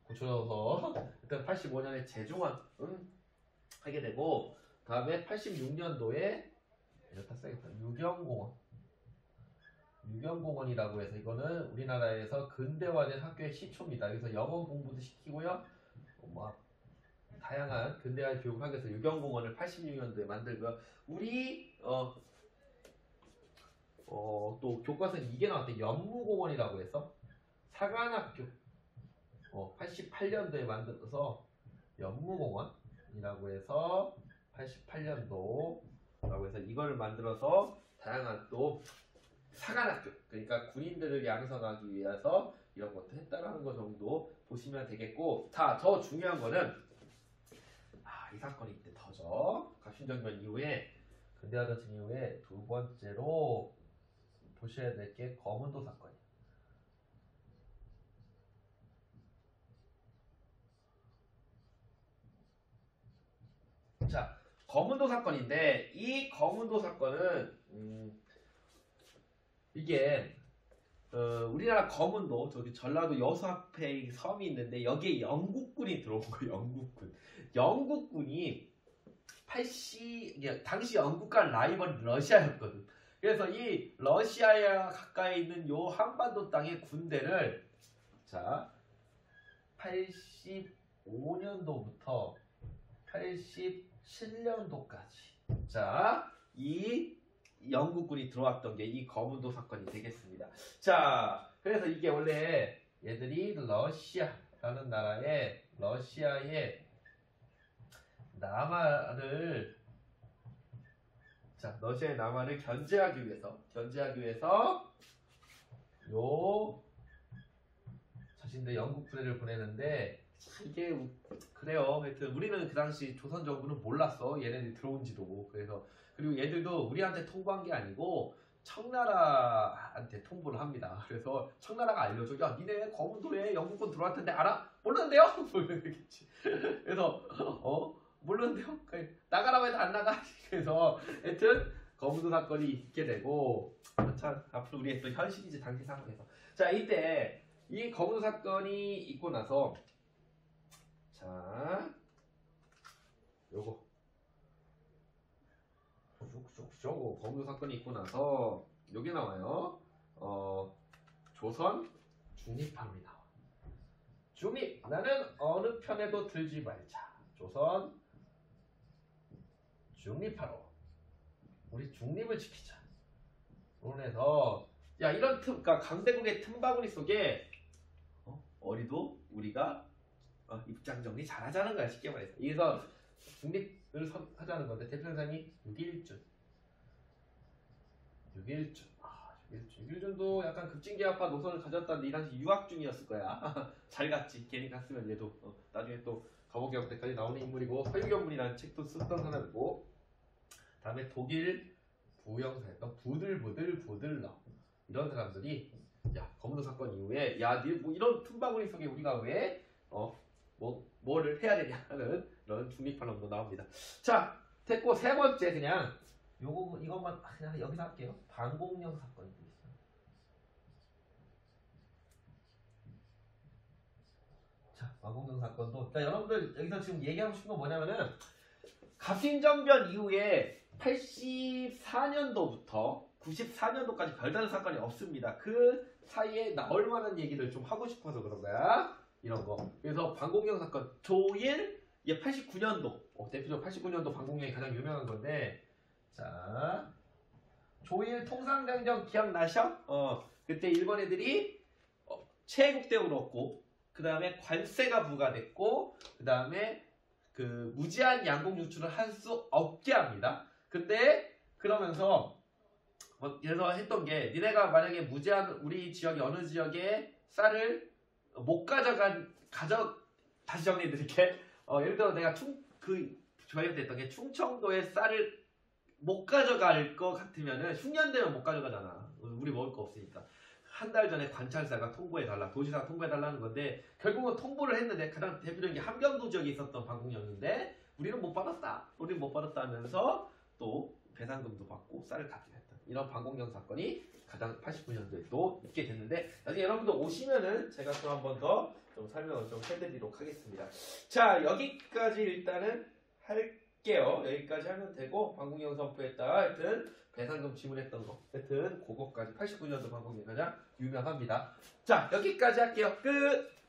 고쳐서 일단 85년에 재중원 하게 되고 다음에 86년도에 유경공원이라고 해서 이거는 우리나라에서 근대화된 학교의 시초입니다. 그래서 영어 공부도 시키고요. 다양한 근대화 교육을 하기 위해서 유경공원을 86년도에 만들고요. 우리 또 교과서는 이게 나왔대. 연무공원이라고 해서 사관학교 88년도에 만들어서 연무공원이라고 해서 88년도라고 해서 이걸 만들어서 다양한 또 사관학교, 그러니까 군인들을 양성하기 위해서 이런 것도 했다라는 거 정도 보시면 되겠고, 더 중요한 거는 이 사건이 이때 터져. 갑신정변 이후에 근대화 전쟁 이후에 두 번째로 보셔야 될 게 거문도 사건이에요. 자, 거문도 사건인데 이 거문도 사건은 이게 우리나라 거문도 저기 전라도 여수 앞에 섬이 있는데 여기에 영국군이 들어온 거예요. 영국군이 당시 영국과 라이벌 러시아였거든. 그래서 이 러시아에 가까이 있는 요 한반도 땅의 군대를 85년도부터 87년도까지 이 영국군이 들어왔던 게 이 거문도 사건이 되겠습니다. 그래서 이게 원래 얘들이 러시아라는 나라의 러시아의 남하를 견제하기 위해서 요 자신들 영국 부대를 보내는데 참 이게 그래요. 하여튼 우리는 그 당시 조선 정부는 몰랐어. 얘네들이 들어온지도. 그래서 그리고 얘들도 우리한테 통보한 게 아니고 청나라한테 통보를 합니다. 그래서 청나라가 알려줘. 야, 니네 거문도에 영국군 들어왔던데 알아? 모르는데요? 뭐 이러겠지. 그래서 모르는데요? 나가라고 해도 안 나가. 그래서 하여튼 거문도 사건이 있게 되고 참 앞으로 우리의 또 현실이지 당시 상황에서. 자, 이때 이 거문도 사건이 있고 나서 자 요거 거문도 사건이 있고 나서 여기 나와요. 조선 중립파론이 나와. 중립 나는 어느 편에도 들지 말자. 조선 중립파론 우리 중립을 지키자. 그래서 야 이런 그러니까 강대국의 틈바구니 속에 어리도 우리가 입장 정리 잘하자는 거야. 쉽게 말해서. 그래서 중립을 하자는 건데 대표선생님이 6.1준. 6.1준도 약간 급진계합화 노선을 가졌다는데 이 당시 유학 중이었을 거야. 잘 갔지. 괜히 갔으면 얘도 나중에 또 가보개혁 때까지 나오는 인물이고 서유견문이라는 책도 썼던 사람이고 다음에 독일 부영사였던 부들러 이런 사람들이 야 거문도 사건 이후에 야 니 뭐 이런 틈바구니 속에 우리가 왜 뭐를 해야 되냐 하는 이런 중립파론도 나옵니다. 자 됐고 세 번째 그냥 이것만 그냥 여기서 할게요. 방공령 사건이 있어요. 자 방공령 사건도 그러니까 여러분들 여기서 지금 얘기하고 싶은 건 뭐냐면은 갑신정변 이후에 84년도부터 94년도까지 별다른 사건이 없습니다. 그 사이에 나올 만한 얘기를 좀 하고 싶어서 그런 거야. 이런 거. 그래서 방공령 사건 조일 89년도 대표적으로 89년도 방공령이 가장 유명한 건데 자 조일 통상장정 기억나셔? 그때 일본 애들이 체국대우를 얻고 그 다음에 관세가 부과됐고 그 다음에 그 무제한 양곡 유출을 할 수 없게 합니다. 근데 그러면서 그래서 했던 게 니네가 만약에 무제한 우리 지역이 어느 지역에 쌀을 못 다시 정리해 드릴게. 예를 들어 내가 저희가 했던 게 충청도에 쌀을 못 가져갈 것 같으면은 흉년되면 못 가져가잖아. 우리 먹을 거 없으니까. 한 달 전에 관찰사가 통보해달라, 도지사가 통보해달라는 건데 결국은 통보를 했는데 가장 대표적인 게 함경도 지역에 있었던 방공령인데 우리는 못 받았다. 우리는 못 받았다 하면서 또 배상금도 받고 쌀을 갖게 했다. 이런 방공령 사건이 가장 89년도에 또 있게 됐는데 나중에 여러분들 오시면은 제가 또 한 번 더 좀 설명을 좀 해드리도록 하겠습니다. 자 여기까지 일단은 할게요. 여기까지 하면 되고 방공령 선포했다. 하여튼 배상금 지불했던 거 하여튼 그거까지 89년도 방공령 가장 유명합니다. 자 여기까지 할게요. 끝.